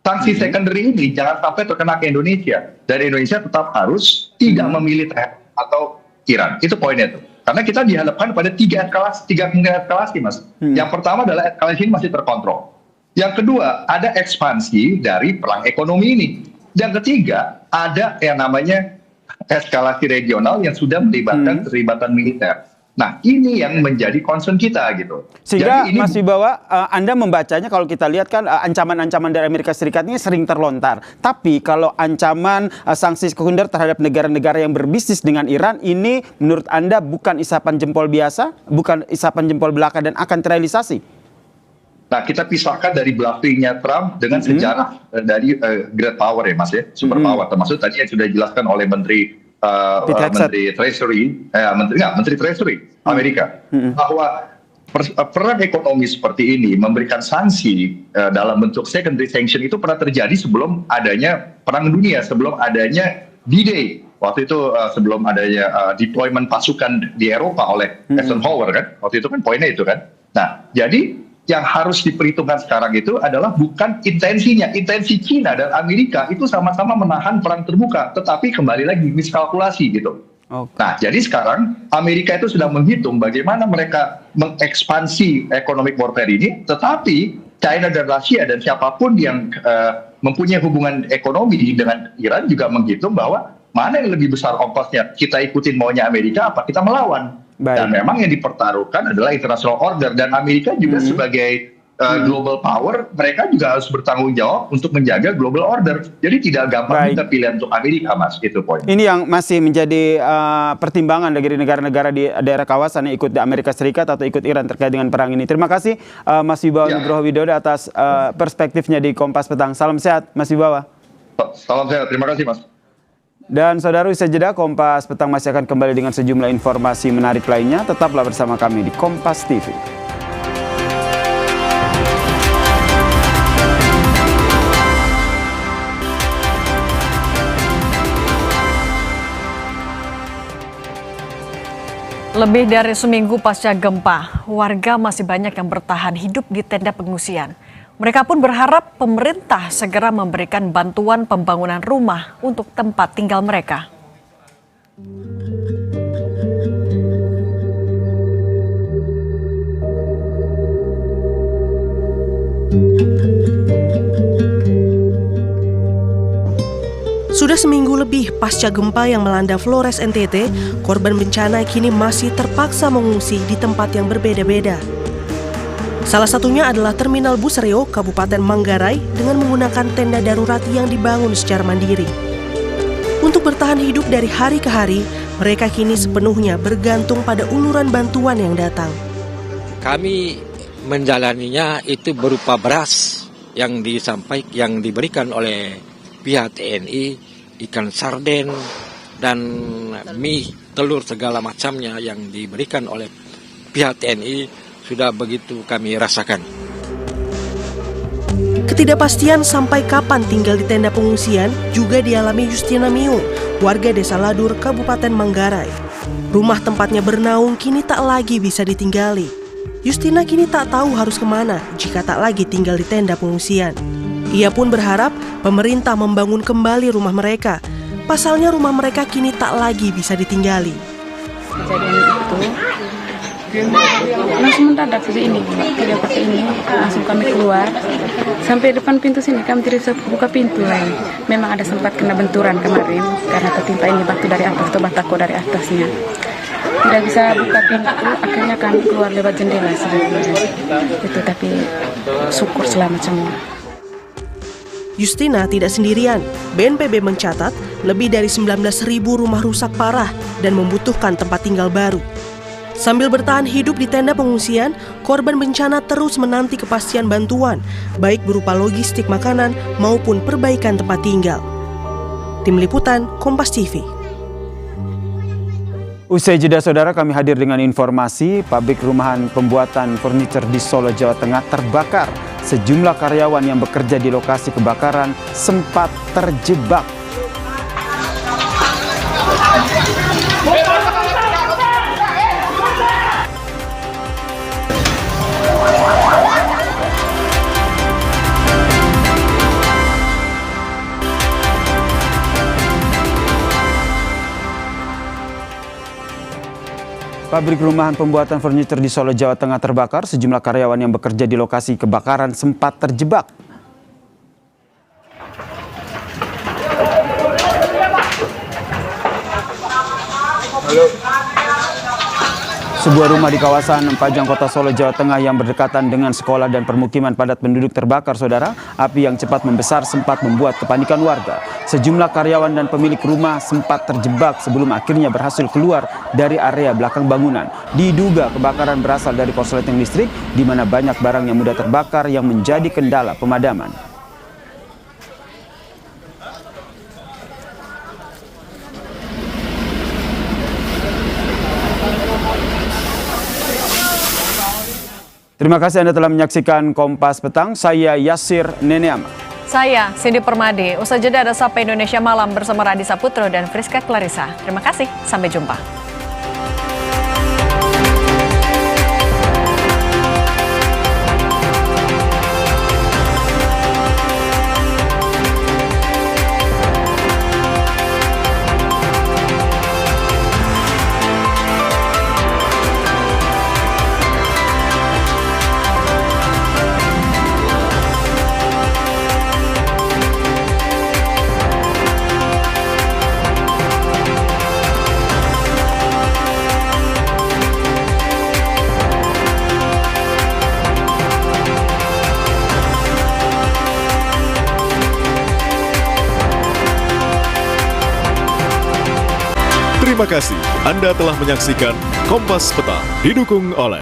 [SPEAKER 10] Sanksi secondary ini jangan sampai terkena ke Indonesia. Dan Indonesia tetap harus tidak memilih Tehran atau Iran. Itu poinnya tuh. Karena kita dihadapkan pada tiga kemungkinan eskalasi, Mas. Yang pertama adalah eskalasi ini masih terkontrol. Yang kedua, ada ekspansi dari perang ekonomi ini. Yang ketiga, ada yang namanya eskalasi regional yang sudah melibatkan keterlibatan militer. Nah, ini yang menjadi concern kita gitu.
[SPEAKER 3] Sehingga
[SPEAKER 10] jadi ini,
[SPEAKER 3] Mas Wibawa, Anda membacanya kalau kita lihat kan ancaman-ancaman dari Amerika Serikat ini sering terlontar. Tapi kalau ancaman sanksi sekunder terhadap negara-negara yang berbisnis dengan Iran ini menurut Anda bukan isapan jempol biasa, bukan isapan jempol belaka dan akan terrealisasi?
[SPEAKER 10] Nah, kita pisahkan dari bluffingnya Trump dengan sejarah dari great power ya Mas ya, super power. Termasuk tadi yang sudah dijelaskan oleh Menteri Treasury Amerika bahwa perang ekonomi seperti ini memberikan sanksi dalam bentuk secondary sanction itu pernah terjadi sebelum adanya perang dunia, sebelum adanya D-Day. Waktu itu sebelum adanya deployment pasukan di Eropa oleh Eisenhower kan. Waktu itu kan poinnya itu kan. Nah, jadi yang harus diperhitungkan sekarang itu adalah bukan intensinya. Intensi China dan Amerika itu sama-sama menahan perang terbuka, tetapi kembali lagi miskalkulasi gitu. Nah, jadi sekarang Amerika itu sedang menghitung bagaimana mereka mengekspansi economic warfare ini, tetapi China dan Rusia dan siapapun yang mempunyai hubungan ekonomi dengan Iran juga menghitung bahwa mana yang lebih besar ongkosnya, kita ikutin maunya Amerika apa kita melawan. Dan memang yang dipertaruhkan adalah international order, dan Amerika juga sebagai global power, mereka juga harus bertanggung jawab untuk menjaga global order. Jadi tidak gampang kita pilih untuk Amerika, Mas, itu poin.
[SPEAKER 3] Ini yang masih menjadi pertimbangan dari negara-negara di daerah kawasan yang ikut di Amerika Serikat atau ikut Iran terkait dengan perang ini. Terima kasih Mas Wibawa Nugroho Widodo atas perspektifnya di Kompas Petang. Salam sehat Mas Wibawa.
[SPEAKER 10] Salam sehat, terima kasih Mas.
[SPEAKER 3] Dan saudara, usai jeda Kompas Petang masih akan kembali dengan sejumlah informasi menarik lainnya. Tetaplah bersama kami di Kompas TV.
[SPEAKER 4] Lebih dari seminggu pasca gempa, warga masih banyak yang bertahan hidup di tenda pengungsian. Mereka pun berharap pemerintah segera memberikan bantuan pembangunan rumah untuk tempat tinggal mereka.
[SPEAKER 20] Sudah seminggu lebih pasca gempa yang melanda Flores NTT, korban bencana kini masih terpaksa mengungsi di tempat yang berbeda-beda. Salah satunya adalah Terminal Bus Reo, Kabupaten Manggarai, dengan menggunakan tenda darurat yang dibangun secara mandiri. Untuk bertahan hidup dari hari ke hari, mereka kini sepenuhnya bergantung pada uluran bantuan yang datang.
[SPEAKER 11] Kami menjalaninya itu berupa beras yang diberikan oleh pihak TNI, ikan sarden, dan mie, telur segala macamnya yang diberikan oleh pihak TNI. Sudah begitu kami rasakan.
[SPEAKER 20] Ketidakpastian sampai kapan tinggal di tenda pengungsian juga dialami Justina Miung, warga Desa Ladur, Kabupaten Manggarai. Rumah tempatnya bernaung kini tak lagi bisa ditinggali. Justina kini tak tahu harus kemana jika tak lagi tinggal di tenda pengungsian. Ia pun berharap pemerintah membangun kembali rumah mereka. Pasalnya rumah mereka kini tak lagi bisa ditinggali.
[SPEAKER 12] Langsung mendadak saja ini, tidak pakai ini, langsung kami keluar. Sampai depan pintu sini kami tidak bisa buka pintu lagi. Memang ada sempat kena benturan kemarin karena tertimpa ini batu dari atas atau batako dari atasnya. tidak bisa buka pintu, akhirnya kami keluar lewat jendela itu, tapi syukur selamat semua.
[SPEAKER 20] Justina tidak sendirian. BNPB mencatat lebih dari 19.000 rumah rusak parah dan membutuhkan tempat tinggal baru. Sambil bertahan hidup di tenda pengungsian, korban bencana terus menanti kepastian bantuan, baik berupa logistik makanan maupun perbaikan tempat tinggal. Tim Liputan, Kompas TV.
[SPEAKER 3] Usai jeda saudara, kami hadir dengan informasi pabrik rumahan pembuatan furniture di Solo, Jawa Tengah terbakar. Sejumlah karyawan yang bekerja di lokasi kebakaran sempat terjebak. Pabrik rumahan pembuatan furniture di Solo, Jawa Tengah terbakar. Sejumlah karyawan yang bekerja di lokasi kebakaran sempat terjebak. Sebuah rumah di kawasan Pajang, Kota Solo, Jawa Tengah yang berdekatan dengan sekolah dan permukiman padat penduduk terbakar, saudara. Api yang cepat membesar sempat membuat kepanikan warga. Sejumlah karyawan dan pemilik rumah sempat terjebak sebelum akhirnya berhasil keluar dari area belakang bangunan. Diduga kebakaran berasal dari korsleting listrik, di mana banyak barang yang mudah terbakar yang menjadi kendala pemadaman. Terima kasih Anda telah menyaksikan Kompas Petang. Saya Yasir Neneama.
[SPEAKER 4] Saya Cindy Permadi. Usai jeda ada Sapa Indonesia Malam bersama Radi Saputro dan Friska Clarissa. Terima kasih, sampai jumpa.
[SPEAKER 13] Terima kasih Anda telah menyaksikan Kompas Petang, didukung oleh